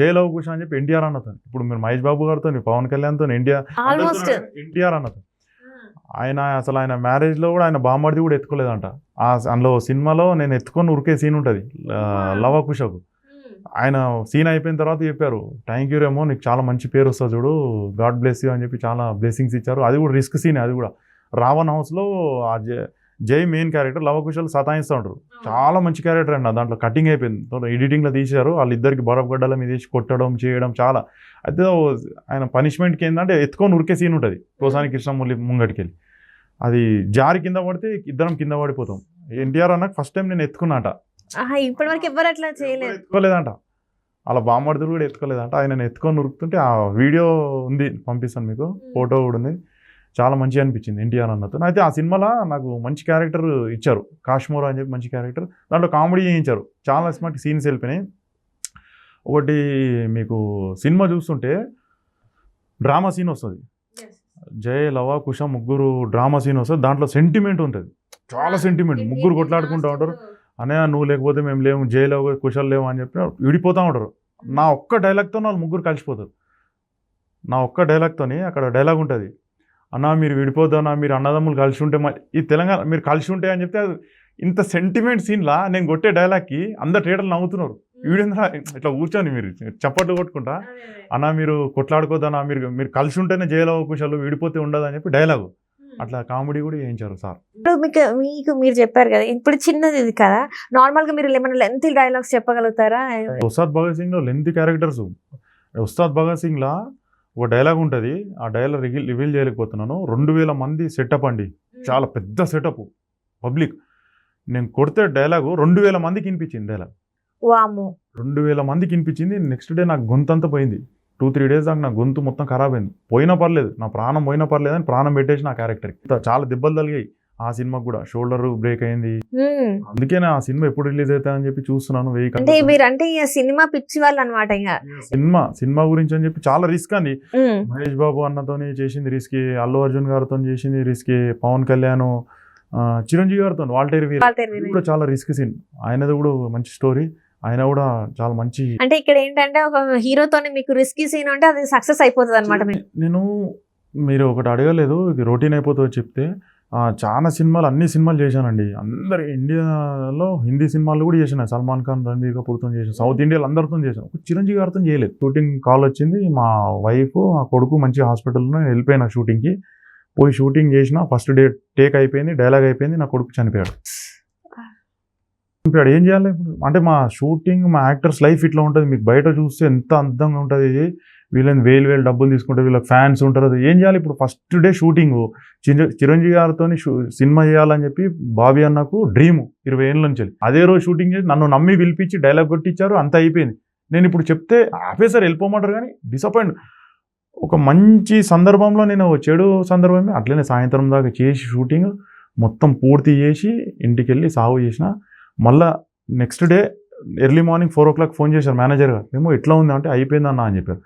B: జైలో కుష అని చెప్పి ఎన్టీఆర్ అన్నతో, ఇప్పుడు మీరు మహేష్ బాబు గారితో, పవన్ కళ్యాణ్తో, ఎన్టీఆర్ అన్నతో. ఆయన మ్యారేజ్లో కూడా ఆయన బామ్మడిది కూడా ఎత్తుకోలేదంట. అందులో సినిమాలో నేను ఎత్తుకొని ఉరికే సీన్ ఉంటుంది లవ కుషకు. ఆయన సీన్ అయిపోయిన తర్వాత చెప్పారు, థ్యాంక్ యూ రేమో, నీకు చాలా మంచి పేరు వస్తుంది చూడు, గాడ్ బ్లెస్ యూ అని చెప్పి చాలా బ్లెస్సింగ్స్ ఇచ్చారు. అది కూడా రిస్క్ సీన్. అది కూడా రావణ్ హౌస్లో ఆ జై మెయిన్ క్యారెక్టర్ లవ కుషలు సతాయిస్తూ ఉంటారు. చాలా మంచి క్యారెక్టర్ అండి. దాంట్లో కటింగ్ అయిపోయింది, ఎడిటింగ్లో తీశారు. వాళ్ళిద్దరికి బరఫ్ గడ్డల మీద వేసి కొట్టడం చేయడం చాలా. అయితే ఆయన పనిష్మెంట్కి ఏంటంటే ఎత్తుకొని ఉరికే సీన్ ఉంటుంది కోసాని కృష్ణమూర్తి ముంగటికి వెళ్ళి. అది జారి కింద పడితే ఇద్దరం కింద పడిపోతాం. ఎన్టీఆర్ అన్నకు ఫస్ట్ టైం నేను ఎత్తుకున్నాట.
A: ఇప్పటి వరకు ఎవరు అట్లా చేయలేదు,
B: ఎత్తుకోలేదంట. అలా బామ్మర్దులు కూడా ఎత్తుకోలేదంట. ఆయన ఎత్తుకొని ఉరుకుతుంటే ఆ వీడియో ఉంది, పంపిస్తాను మీకు, ఫోటో కూడా ఉంది. చాలా మంచిగా అనిపించింది ఎన్టీఆర్ అన్నతో. అయితే ఆ సినిమాలో నాకు మంచి క్యారెక్టర్ ఇచ్చారు, కాశ్మోరా అని చెప్పి మంచి క్యారెక్టర్. దాంట్లో కామెడీ చేయించారు. చాలా స్మార్ట్ సీన్స్ వెళ్ళిపోయినాయి. ఒకటి మీకు సినిమా చూస్తుంటే డ్రామా సీన్ వస్తుంది, జయ లవ కుష ముగ్గురు డ్రామా సీన్ వస్తుంది. దాంట్లో సెంటిమెంట్ ఉంటుంది, చాలా సెంటిమెంట్. ముగ్గురు కొట్లాడుకుంటూ ఉంటారు, అనే నువ్వు లేకపోతే మేము లేవు, జైలో కుషాలు లేవు అని చెప్పి విడిపోతూ ఉంటారు. నా ఒక్క డైలాగ్తో వాళ్ళు ముగ్గురు కలిసిపోతారు. నా ఒక్క డైలాగ్తోని అక్కడ డైలాగ్ ఉంటుంది, అన్నా మీరు విడిపోతానా, మీరు అన్నదమ్ములు కలిసి ఉంటే ఈ తెలంగాణ మీరు కలిసి ఉంటే అని చెప్తే, ఇంత సెంటిమెంట్ సీన్లా నేను కొట్టే డైలాగ్కి అందరు థియేటర్లు నవ్వుతున్నారు. వీడేంద్రా ఇట్లా కూర్చొని మీరు చప్పట్లు కొట్టుకుంటా, అన్నా మీరు కొట్లాడుకోదన్నా, మీరు కలిసి ఉంటేనే జైలో కుషాలు, విడిపోతే ఉండదు అని చెప్పి డైలాగు. అట్లా కామెడీ కూడా చేయించారు సార్.
A: ఇప్పుడు మీకు మీరు చెప్పారు కదా, ఇప్పుడు చిన్నది ఇది కదా, నార్మల్గా మీరు ఏమైనా లెంతీ డైలాగ్స్ చెప్పగలుగుతారా?
B: ఉస్తాద్ భగత్ సింగ్లో లెంతీ క్యారెక్టర్స్. ఉస్తాద్ భగత్ సింగ్లా ఒక డైలాగ్ ఉంటుంది, ఆ డైలాగ్ రివీల్ చేయలేకపోతున్నాను. 2000 మంది సెటప్ అండి, చాలా పెద్ద సెటప్, పబ్లిక్. నేను కొడితే డైలాగు 2000 మందికి వినిపించింది. డైలాగ్ 2000 మందికి వినిపించింది. నెక్స్ట్ డే నాకు గొంతంతా పోయింది. 2-3 డేస్ దాకా నా గొంతు మొత్తం ఖరాబ్ అయింది. పోయినా పర్లేదు, నా ప్రాణం పోయినా పర్లేదు అని ప్రాణం పెట్టేసి నా క్యారెక్టర్కి. చాలా దెబ్బలు తగిలాయి ఆ సినిమాకి కూడా. షోల్డర్ బ్రేక్ అయింది. అందుకే ఆ సినిమా ఎప్పుడు రిలీజ్ అవుతా అని చెప్పి చూస్తున్నాను.
A: సినిమా పిచ్చి వాళ్ళు అనమాట.
B: సినిమా గురించి అని చెప్పి చాలా రిస్క్ అండి. మహేష్ బాబు అన్నతోనే చేసింది రిస్క్, అల్లు అర్జున్ గారితో చేసింది రిస్క్, పవన్ కళ్యాణ్, చిరంజీవి గారితో వాల్టేర్ వీర్ కూడా చాలా రిస్క్ సీన్. ఆయనది కూడా మంచి స్టోరీ, ఆయన కూడా చాలా మంచి.
A: అంటే ఇక్కడ ఏంటంటే ఒక హీరోతో మీకు రిస్కీ సీన్ అంటే అది సక్సెస్ అయిపోతుంది అనమాట.
B: మీరు ఒకటి అడగలేదు, ఇది రొటీన్ అయిపోతుందో చెప్తే, చాలా సినిమాలు, అన్ని సినిమాలు చేశానండి. అందరు ఇండియాలో హిందీ సినిమాలు కూడా చేశాను. సల్మాన్ ఖాన్, రణబీర్ కపూర్తో చేశాను. సౌత్ ఇండియాలో అందరితో చేశాను. చిరంజీవి గారితో చేయలేదు. షూటింగ్ కాల్ వచ్చింది, మా వైఫ్ మా కొడుకు మంచి హాస్పిటల్లో వెళ్ళిపోయినా షూటింగ్కి. పోయి షూటింగ్ చేసిన, ఫస్ట్ డే టేక్ అయిపోయింది, డైలాగ్ అయిపోయింది, నా కొడుకు చనిపోయాడు. ఏం చేయాలి ఇప్పుడు అంటే మా షూటింగ్, మా యాక్టర్స్ లైఫ్ ఇట్లా ఉంటుంది. మీకు బయట చూస్తే ఎంత అందంగా ఉంటుంది, వీళ్ళని వేలు డబ్బులు తీసుకుంటారు, వీళ్ళకి ఫ్యాన్స్ ఉంటారు. ఏం చేయాలి ఇప్పుడు? ఫస్ట్ డే షూటింగ్, చిరంజీవి గారితో సినిమా చేయాలని చెప్పి బాబీ అన్నకు డ్రీమ్ 20 ఏళ్ళ నుంచి. అదే రోజు షూటింగ్ చేసి నన్ను నమ్మి పిలిపించి డైలాగ్ కొట్టించారు, అంత అయిపోయింది. నేను ఇప్పుడు చెప్తే ఆఫీసర్ వెళ్ళిపోమంటారు, కానీ డిసప్పాయింట్. ఒక మంచి సందర్భంలో నేను చెడు సందర్భమే అట్లనే సాయంత్రం దాకా చేసి షూటింగ్ మొత్తం పూర్తి చేసి ఇంటికి వెళ్ళి సాగు చేసిన. మళ్ళీ next day early morning 4 o'clock phone చేశారు మేనేజర్ గారు, మేము ఎట్లా ఉంది అంటే అయిపోయిందన్న అని చెప్పారు.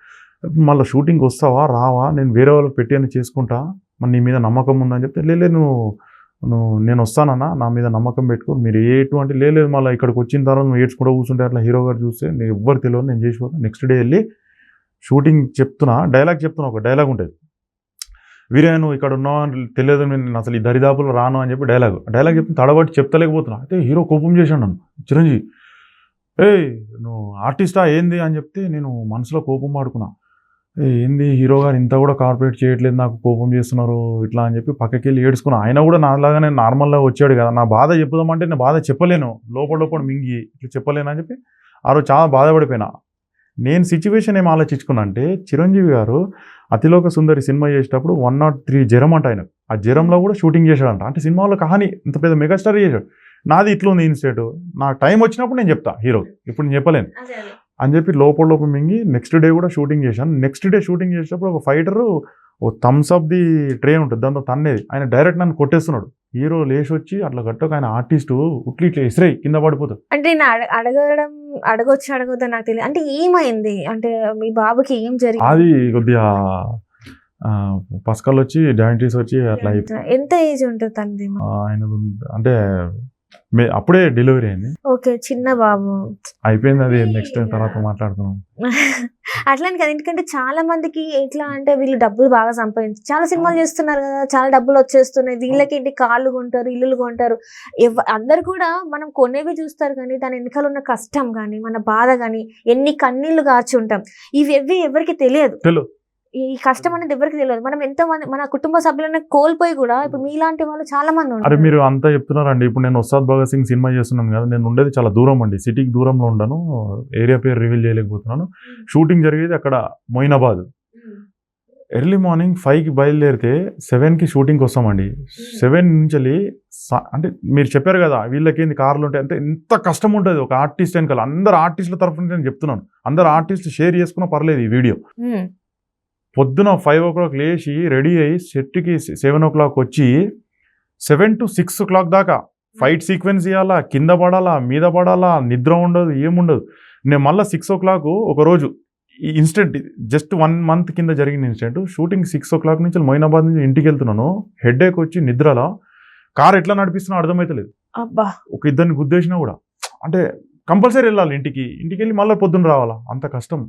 B: మళ్ళీ షూటింగ్కి వస్తావా రావా, నేను వేరే వాళ్ళకి పెట్టి అని చేసుకుంటా, మరి నీ మీద నమ్మకం ఉందని చెప్తే, లేదు నువ్వు నేను వస్తానన్నా, నా మీద నమ్మకం పెట్టుకో, మీరు ఎటువంటి లేదు మళ్ళీ ఇక్కడికి వచ్చిన తర్వాత నువ్వు ఏడ్చుకుంటూ కూర్చుంటే అట్లా హీరో గారు చూస్తే నేను ఎవ్వరు తెలియదు, నేను చేసిపోతాను. నెక్స్ట్ డే వెళ్ళి షూటింగ్ డైలాగ్ చెప్తున్నా, ఒక డైలాగ్ ఉంటుంది, వీరే నువ్వు ఇక్కడ ఉన్నావు అని తెలియదు, నేను అసలు ఈ దరిదాపులు రాను అని చెప్పి డైలాగ్ చెప్తే తడబట్టి చెప్తలేకపోతున్నా. అయితే హీరో కోపం చేశాను నన్ను, చిరంజీవి నువ్వు ఆర్టిస్టా ఏంది అని చెప్తే నేను మనసులో కోపం పడుకున్నా. ఏంది హీరో గారు ఇంత కూడా కార్పొరేట్ చేయట్లేదు, నాకు కోపం చేస్తున్నారు ఇట్లా అని చెప్పి పక్కకి వెళ్ళి ఏడ్చుకున్నా. ఆయన కూడా నాలాగానే నార్మల్గా వచ్చాడు కదా, నా బాధ చెప్పుదామంటే నేను బాధ చెప్పలేను, లోపల మింగి ఇట్లా చెప్పలేను అని చెప్పి ఆ రోజు చాలా బాధపడిపోయినా. నేను సిచ్యువేషన్ ఏం ఆలోచించుకున్నా అంటే, చిరంజీవి గారు అతిలోక సుందరి సినిమా చేసేటప్పుడు 103 జ్వరం అంట ఆయన, ఆ జ్వరంలో కూడా షూటింగ్ చేశాడంట. అంటే సినిమాలో కహాని ఇంత పెద్ద మెగాస్టార్ చేశాడు. నాది ఇట్లా ఉంది ఇన్స్టేట్, నాకు టైం వచ్చినప్పుడు నేను చెప్తా హీరో, ఇప్పుడు నేను చెప్పలేను అని చెప్పి లోపల మింగి నెక్స్ట్ డే కూడా షూటింగ్ చేశాను. నెక్స్ట్ డే షూటింగ్ చేసేటప్పుడు ఒక ఫైటరు ఓ థమ్స్ అప్ ది ట్రైన్ ఉంటుంది, దాంతో తన్నేది, ఆయన డైరెక్ట్ నన్ను కొట్టేస్తున్నాడు. హీరో లేచి వచ్చి అట్లా గట్టక ఆయన ఆర్టిస్టు ఇట్లా ఇస్రై కింద పడిపోతాడు.
A: అంటే నేను అడగొద్దా నాకు తెలియదు. అంటే ఏమైంది, అంటే మీ బాబుకి ఏం జరిగింది?
B: అది కొద్దిగా పసకలు వచ్చి డయాబెటీస్ వచ్చి అట్లా
A: ఎంత ఏజ్ ఉంటుంది తనది?
B: ఆయన అంటే అప్పుడే డెలివరీ అయింది.
A: ఓకే, చిన్న బాబు
B: అయిపోయింది, అది నెక్స్ట్ తర్వాత మాట్లాడుతున్నాం.
A: అట్లానే కదా, ఎందుకంటే చాలా మందికి ఎట్లా అంటే వీళ్ళు డబ్బులు బాగా సంపాదించి చాలా సినిమాలు చేస్తున్నారు కదా, చాలా డబ్బులు వచ్చేస్తున్నాయి, వీళ్ళకి ఏంటి కార్లు కొంటారు, ఇల్లులు కొంటారు, అందరు కూడా మనం కొనేవి చూస్తారు కానీ దాని వెనకాల ఉన్న కష్టం కానీ మన బాధ కానీ ఎన్ని కన్నీళ్లు గార్చి ఉంటాం, ఇవి ఎవరికి తెలియదు. ఈ కష్టం అనేది ఎవరికి తెలియదు. మనం ఎంతో మంది మన కుటుంబ సభ్యులను కోల్పోయి కూడా ఇప్పుడు మీలాంటి వాళ్ళు చాలా మంది ఉన్నారు.
B: అరే మీరు అంతా చెప్తున్నారండి. ఇప్పుడు నేను ఉస్తాద్ భగత్ సింగ్ సినిమా చేస్తున్నాను కదా, నేను ఉండేది చాలా దూరం అండి, సిటీకి దూరంలో ఉండను, ఏరియా పేరు రివీల్ చేయలేకపోతున్నాను. షూటింగ్ జరిగేది అక్కడ మొయినాబాద్. ఎర్లీ మార్నింగ్ 5కి బయలుదేరితే 7కి షూటింగ్కి వస్తామండి. 7 నుంచి అంటే మీరు చెప్పారు కదా వీళ్ళకి ఏంది కార్లు ఉంటాయి అంటే ఎంత కష్టం ఉంటుంది ఒక ఆర్టిస్ట్ వెనకాల. అందరు ఆర్టిస్టుల తరఫున నేను చెప్తున్నాను, అందరు ఆర్టిస్టులు షేర్ చేసుకున్నా పర్లేదు ఈ వీడియో. పొద్దున 5 o'clock లేచి రెడీ అయ్యి సెట్కి 7 o'clock వచ్చి 7 to 6 o'clock దాకా ఫైట్ సీక్వెన్స్ చేయాలా, కింద పడాలా, మీద పడాలా, నిద్ర ఉండదు, ఏముండదు. నేను మళ్ళీ 6 o'clock ఒకరోజు ఈ ఇన్సిడెంట్ జస్ట్ 1 month కింద జరిగిన ఇన్సిడెంట్. షూటింగ్ 6 o'clock నుంచి మొయినాబాద్ నుంచి ఇంటికి వెళ్తున్నాను, హెడేక్ వచ్చి నిద్రలా కార్ ఎట్లా నడిపిస్తున్నా అర్థమవుతలేదు. ఒక ఇద్దరిని గుద్దేసినా కూడా అంటే కంపల్సరీ వెళ్ళాలి ఇంటికి వెళ్ళి మళ్ళీ పొద్దున్న రావాలా, అంత కష్టం.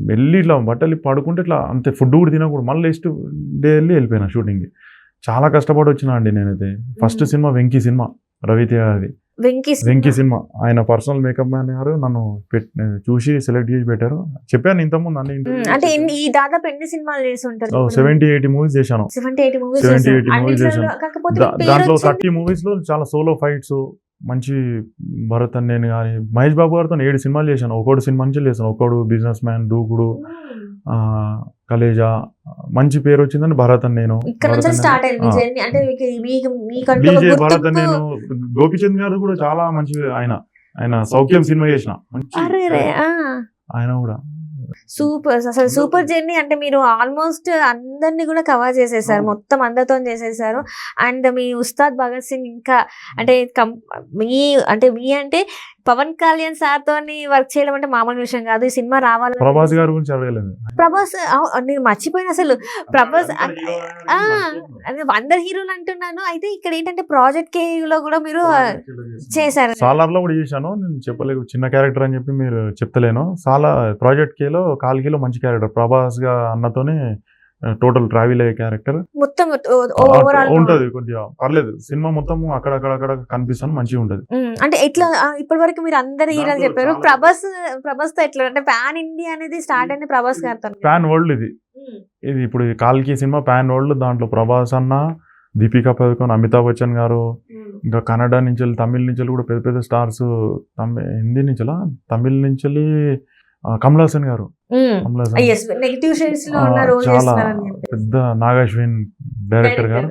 B: వెళ్ళి ఇట్లా బట్టలు పడుకుంటే ఇట్లా అంతే, ఫుడ్ కూడా తినకూడదు. మళ్ళీ నెక్స్ట్ డే వెళ్ళిపోయినా షూటింగ్కి. చాలా కష్టపడి వచ్చినా అండి నేనైతే. ఫస్ట్ సినిమా వెంకీ సినిమా, రవితేజది వెంకీ సినిమా. ఆయన పర్సనల్ మేకప్ మ్యాన్ గారు నన్ను చూసి సెలెక్ట్ చేసి పెట్టారు. చెప్పాను ఇంతకుముందు అన్ని.
A: అంటే దాదాపు ఎన్ని సినిమాలు చేసి ఉంటారు?
B: 70-80 మూవీస్ చేశాను.
A: 70-80 మూవీస్ చేశాను.
B: దాంట్లో 30 మూవీస్ లో చాలా సోలో ఫైట్స్, మంచి భరత్ అని నేను కానీ మహేష్ బాబు గారితో 7 సినిమాలు చేశాను. ఒకడు సినిమా నుంచి చేశాను, ఒకడు బిజినెస్ మ్యాన్, దూకుడు, కలేజా, మంచి పేరు వచ్చిందని భరత్ అని నేను. భరత్ అని నేను. గోపిచంద్ గారు కూడా చాలా మంచి, ఆయన సౌఖ్యం సినిమా చేసిన ఆయన కూడా
A: సూపర్. అసలు సూపర్ జర్నీ. అంటే మీరు ఆల్మోస్ట్ అందరినీ కూడా కవర్ చేసేసారు, మొత్తం అందరితో చేసేసారు. అండ్ మీ ఉస్తాద్ భగత్ సింగ్ ఇంకా అంటే అంటే పవన్ కళ్యాణ్ సార్ తోని వర్క్ చేయడం అంటే మామూలు విషయం కాదు. ఈ సినిమా రావాలి.
B: ప్రభాస్ గారి గురించి అడగలేదు.
A: ప్రభాస్ నేను మర్చిపోయిన అసలు. ప్రభాస్ అందరు హీరోలు అంటున్నాను. అయితే ఇక్కడ ఏంటంటే ప్రాజెక్ట్ కే లో కూడా మీరు చేశారు.
B: సాలార్ లో కూడా చేశాను, నేను చెప్పలేదు చిన్న క్యారెక్టర్ అని చెప్పి మీరు చెప్తలేను. ప్రాజెక్ట్ కేలో కాల్కిలో మంచి క్యారెక్టర్, ప్రభాస్ గా అన్నతోనే టోటల్ ట్రావెల్ అయ్యే క్యారెక్టర్
A: మొత్తం
B: ఉంటది. కొద్దిగా పర్లేదు, సినిమా మొత్తం అక్కడక్కడ కనిపిస్తాను, మంచిగా ఉంటది.
A: అంటే ఎట్లా ఇప్పటి వరకు మీరు అందరు హీరోలు చెప్పారు, ప్రభాస్ తో ఎట్లా అంటే పాన్ ఇండియా అనేది స్టార్ట్ అయింది ప్రభాస్ గారితో.
B: పాన్ వరల్డ్ ఇది ఇప్పుడు కాల్కి సినిమా పాన్ వరల్డ్. దాంట్లో ప్రభాస్ అన్న, దీపికా పదుకొన్, అమితాబ్ బచ్చన్ గారు, ఇంకా కన్నడ నుంచి తమిళ నుంచి కూడా పెద్ద పెద్ద స్టార్స్, హిందీ నుంచి తమిళ నుంచి కమల్ హాసన్ గారు, చాలా పెద్ద నాగాశ్విన్ డైరెక్టర్ గారు.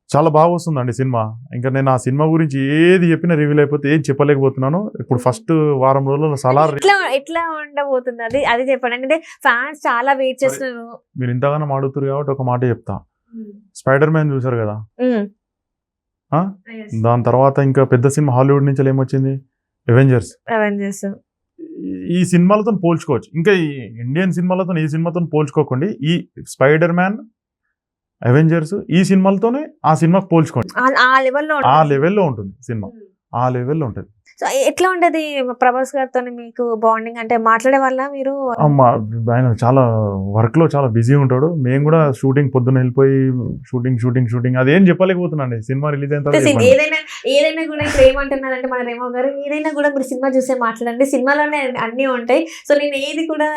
B: చాలా బాగా వస్తుందండి సినిమా. ఇంకా నేను ఆ సినిమా గురించి ఏది చెప్పినా రివీల్ అయిపోతే ఏది చెప్పలేకపోతున్నాను. ఇప్పుడు ఫస్ట్ వారం రోజుల్లో సలార్
A: ఎట్లా ఉండబోతుంది అది చెప్పండి. అంటే ఫ్యాన్స్ చాలా వెయిట్ చేస్తున్నారు.
B: మీరు ఇంతగానో అడుగుతారు కాబట్టి ఒక మాట చెప్తా. స్పైడర్ మ్యాన్ చూసారు కదా, దాని తర్వాత ఇంకా పెద్ద సినిమా హాలీవుడ్ నుంచి ఏమొచ్చింది, అవెంజర్స్. ఈ సినిమాలతో పోల్చుకోవచ్చు, ఇంకా ఈ ఇండియన్ సినిమాలతో ఈ సినిమాతో పోల్చుకోకండి. ఈ స్పైడర్ మ్యాన్ అవెంజర్స్ ఈ సినిమాలతోనే ఆ సినిమాకి పోల్చుకోండి,
A: ఆ లెవెల్లో
B: ఆ లెవెల్లో ఉంటుంది సినిమా, ఆ లెవెల్లో ఉంటుంది.
A: సో ఎట్లా ఉంటది ప్రభాస్ గారితో మీకు బాండింగ్, అంటే మాట్లాడే వల్ల మీరు?
B: ఆయన చాలా వర్క్ లో చాలా బిజీ ఉంటాడు. మేము కూడా షూటింగ్ పొద్దున్న వెళ్ళిపోయి షూటింగ్ అదేం చెప్పలేకపోతున్నాండి. సినిమా రిలీజ్ అయిన తర్వాత చెప్పండి.
A: ఏదైనా కూడా ఇప్పుడు ఏమంటున్నారంటే మన రేమో గారు, ఏదైనా కూడా మీరు సినిమా చూసే మాట్లాడండి, సినిమాలోనే అన్నీ ఉంటాయి, సో నేను ఏది కూడా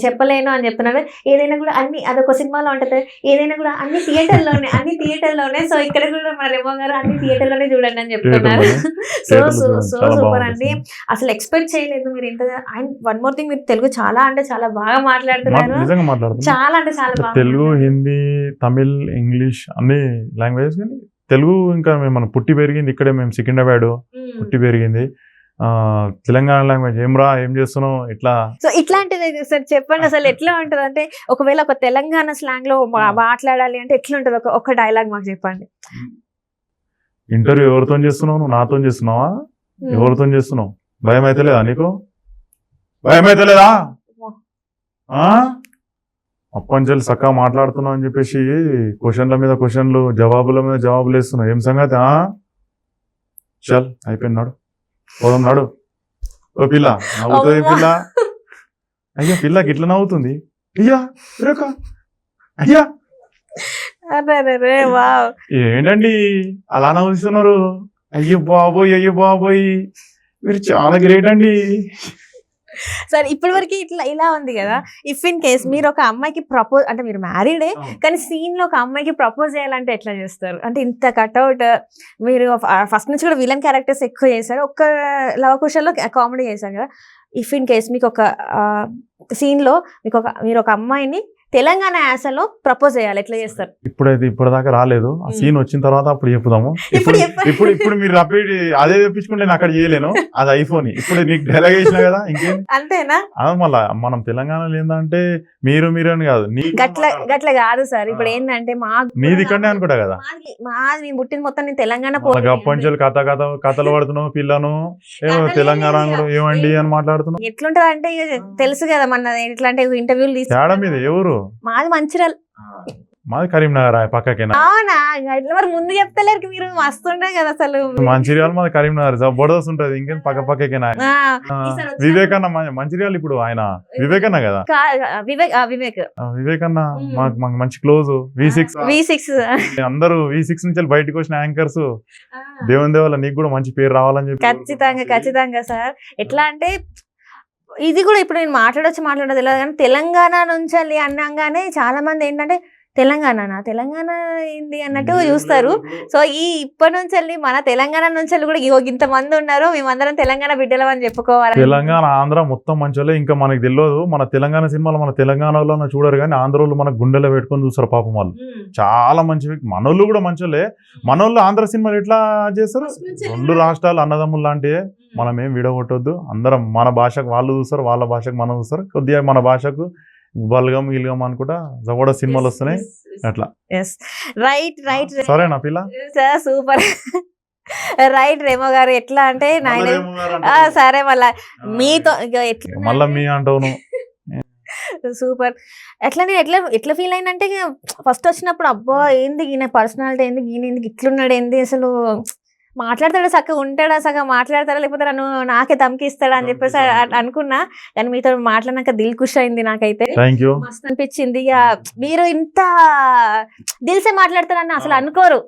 A: చెప్పలేను అని చెప్తున్నాడు. ఏదైనా కూడా అన్ని అదొక సినిమాలో ఉంటుంది, ఏదైనా కూడా అన్ని థియేటర్లోనే, సో ఇక్కడ కూడా మన రేమో గారు అన్ని థియేటర్లోనే చూడండి అని చెప్తున్నారు. సో సూపర్ అండి, అసలు ఎక్స్పెక్ట్ చేయలేదు మీరు ఇంత. అండ్ వన్ మోర్ థింగ్, మీరు తెలుగు చాలా అంటే చాలా బాగా మాట్లాడుతున్నారు, చాలా అంటే చాలా బాగా.
B: తెలుగు, హిందీ, తమిళ్, ఇంగ్లీష్ అన్ని లాంగ్వేజెస్, కానీ తెలుగు ఇంకా మనం పుట్టి పెరిగింది ఇక్కడే, మేము సికింద్రాబాద్ పుట్టి పెరిగింది. తెలంగాణ లాంగ్వేజ్ ఏం చేస్తున్నావు ఇట్లా.
A: సో ఇట్లాంటిది సార్ చెప్పండి, అసలు ఎట్లా ఉంటుంది అంటే ఒకవేళ ఒక తెలంగాణ స్లాంగ్ లో మాట్లాడాలి అంటే ఎట్లా ఉంటుంది, ఒక డైలాగ్ మాకు చెప్పండి.
B: ఇంటర్వ్యూ ఎవరితో చేస్తున్నావు? నువ్వు నాతో చేస్తున్నావా? ఎవరితో చేస్తున్నావు? భయం అయితే లేదా నీకు? భయం అయితే లేదా? అప్పంచెల్లి చక్కగా మాట్లాడుతున్నావు అని చెప్పేసి క్వశ్చన్ల మీద క్వశ్చన్లు, జవాబుల మీద జవాబులు వేస్తున్నావు. ఏం సంగతి? చల్ అయిపోయినాడు, పోదాం నాడు. ఓ పిల్ల నవ్వుతుంది, పిల్ల అయ్యా, పిల్లకి ఇట్లా నవ్వుతుంది, అయ్యా అయ్యా ఏంటండి అలా నవ్వుతున్నారు? అయ్యో బాబోయ్ మీరు చాలా గ్రేట్ అండి.
A: సరే ఇప్పటి వరకు ఇలా ఉంది కదా, ఇఫ్ ఇన్ కేస్ మీరు ఒక అమ్మాయికి ప్రపోజ్, అంటే మీరు మ్యారీడే కానీ సీన్ లో ఒక అమ్మాయికి ప్రపోజ్ చేయాలంటే ఎట్లా చేస్తారు? అంటే ఇంత కట్అవుట్, మీరు ఫస్ట్ నుంచి కూడా విలన్ క్యారెక్టర్స్ ఎక్కువ చేశారు, ఒక్క లవకుశల్లో కామెడీ చేశారు కదా. ఇఫ్ ఇన్ కేస్ మీకు ఒక సీన్ లో మీరు ఒక అమ్మాయిని తెలంగాణ యాసలో ప్రపోజ్ చేయాలి, ఎట్లా చేస్తారు?
B: ఇప్పటిదాకా రాలేదు, ఆ సీన్ వచ్చిన తర్వాత అప్పుడు చెప్పుదాము. ఇప్పుడు మీరు రపీడ్ అదే తెప్పించుకుంటే నేను అక్కడ చేయలేను, అది ఐఫోన్. ఇప్పుడు నీకు డైలాగ్ వేసినా కదా, ఇంకేం
A: అంతేనా?
B: మళ్ళా మనం తెలంగాణలో ఏంటంటే మీరు అని కాదు,
A: గట్ల కాదు సార్. ఇప్పుడు ఏంటంటే
B: నీది ఇక్కడనే అనుకుంటా కదా,
A: మాది పుట్టింది మొత్తం నేను తెలంగాణ.
B: గప్పంచెలు కథలు పడుతున్నావు, పిల్లను తెలంగాణ ఏమండి అని మాట్లాడుతున్నావు.
A: ఎట్లుంటది అంటే తెలుసు కదా మన ఎట్లా అంటే ఇంటర్వ్యూలు
B: తేడా మీద ఎవరు?
A: మాది మంచిర్యాల.
B: మాది కరీంనగర్ పక్కకేనా?
A: అవునా? ఇట్లా మరి ముందు చెప్తలేరు మీరు, మస్తుండే కదా అసలు.
B: మంచిర్యాల మాది కరీంనగర్, జబర్దస్త్ ఉంటది. ఇంకేం పక్కకేనా? వివేకన్న మంచిర్యాల, ఇప్పుడు ఆయన వివేకన్న కదా? వివేకన్న మాకు మంచి క్లోజ్. V6 అందరూ V6 నుంచి బయటకు వచ్చిన యాంకర్స్. దేవుని దేవాల నీకు కూడా మంచి పేరు రావాలని చెప్పి.
A: ఖచ్చితంగా సార్. ఎట్లా అంటే ఇది కూడా ఇప్పుడు నేను మాట్లాడదు తెలియదు కానీ తెలంగాణ నుంచి అన్నాగానే చాలా మంది ఏంటంటే తెలంగాణ ఏంది అన్నట్టు చూస్తారు. సో ఇప్పటి నుంచి మన తెలంగాణ నుంచి కూడా ఇంతమంది ఉన్నారు, మేమందరం తెలంగాణ బిడ్డలం అని చెప్పుకోవాలి.
B: తెలంగాణ ఆంధ్ర మొత్తం మంచోళ్ళే. ఇంకా మనకి తెలియదు, మన తెలంగాణ సినిమాలు మన తెలంగాణలో చూడరు కానీ ఆంధ్రోళ్ళు మన గుండెలో పెట్టుకొని చూస్తారు పాపం. వాళ్ళు చాలా మంచి, మనోళ్ళు కూడా మంచోళ్ళే. మనోళ్ళు ఆంధ్ర సినిమాలు ఎట్లా చేస్తారు? రెండు రాష్ట్రాలు అన్నదమ్ములు లాంటివే, మనం ఏం విడగొట్టొద్దు. అందరం మన భాషకు వాళ్ళు చూస్తారు, వాళ్ళ భాషకు మనం చూస్తారు. కొద్దిగా మన భాషకు బల్గం గిల్గం అనుకుంటా జబడ సినిమాలు వస్తున్నాయి అట్లా.
A: రైట్
B: సరేనా పిల్ల?
A: సూపర్. రైట్ రేమో గారు. ఎట్లా అంటే సరే మళ్ళా మీతో
B: మళ్ళా మీ అంటావు.
A: సూపర్. ఎట్లా ఫీల్ అయినంటే ఫస్ట్ వచ్చినప్పుడు అబ్బా ఏంది ఈయన పర్సనాలిటీ, ఏంది ఈయన ఎందుకు ఇట్లున్నాడు, ఏంది అసలు మాట్లాడతాడా చక్కగా, ఉంటాడా చక్కగా మాట్లాడతాడా, లేకపోతే నన్ను నాకే ధమ్కిస్తాడా అని చెప్పేసి అనుకున్నా. కానీ మీతో మాట్లాడినాక దిల్ ఖుష్ అయింది నాకైతే, మస్తు అనిపించింది. ఇక మీరు ఇంత దిల్సే మాట్లాడతారని అసలు అనుకోరు.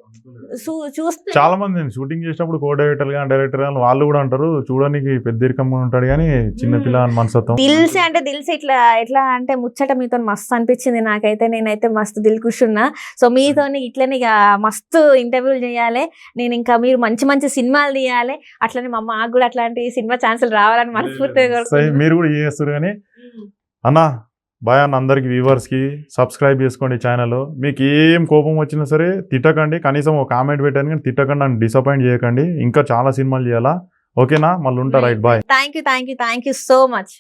A: చూస్తే
B: చాలా మంది షూటింగ్ చేసినప్పుడు కో డైరెక్టర్ వాళ్ళు కూడా అంటారు, చూడడానికి పెద్దరికంగా ఉంటాడు కానీ చిన్నపిల్ల అని మనసత్వం.
A: దిల్సే ఎట్లా అంటే ముచ్చట మీతో మస్తు అనిపించింది నాకైతే. నేనైతే మస్తు దిల్ ఖుష్ ఉన్నా. సో మీతో ఇట్లనే ఇక మస్తు ఇంటర్వ్యూలు చేయాలి నేను, ఇంకా మీరు మంచి సినిమాలు తీయాలి, అట్లనే మాకు కూడా అట్లాంటి సినిమా ఛాన్సులు రావాలని మనస్ఫూర్తిగా.
B: మీరు కూడా చేస్తారు కానీ అన్నా బాయ్ అన్న. అందరికి వ్యూవర్స్కి సబ్స్క్రైబ్ చేసుకోండి ఛానల్. మీకు ఏం కోపం వచ్చినా సరే తిట్టకండి, కనీసం ఒక కామెంట్ పెట్టండి, కానీ తిట్టకండి, నన్ను డిసప్పాయింట్ చేయకండి. ఇంకా చాలా సినిమాలు చేయాలా, ఓకేనా? మళ్ళీ ఉంటా. Right, bye.
A: Thank you so much.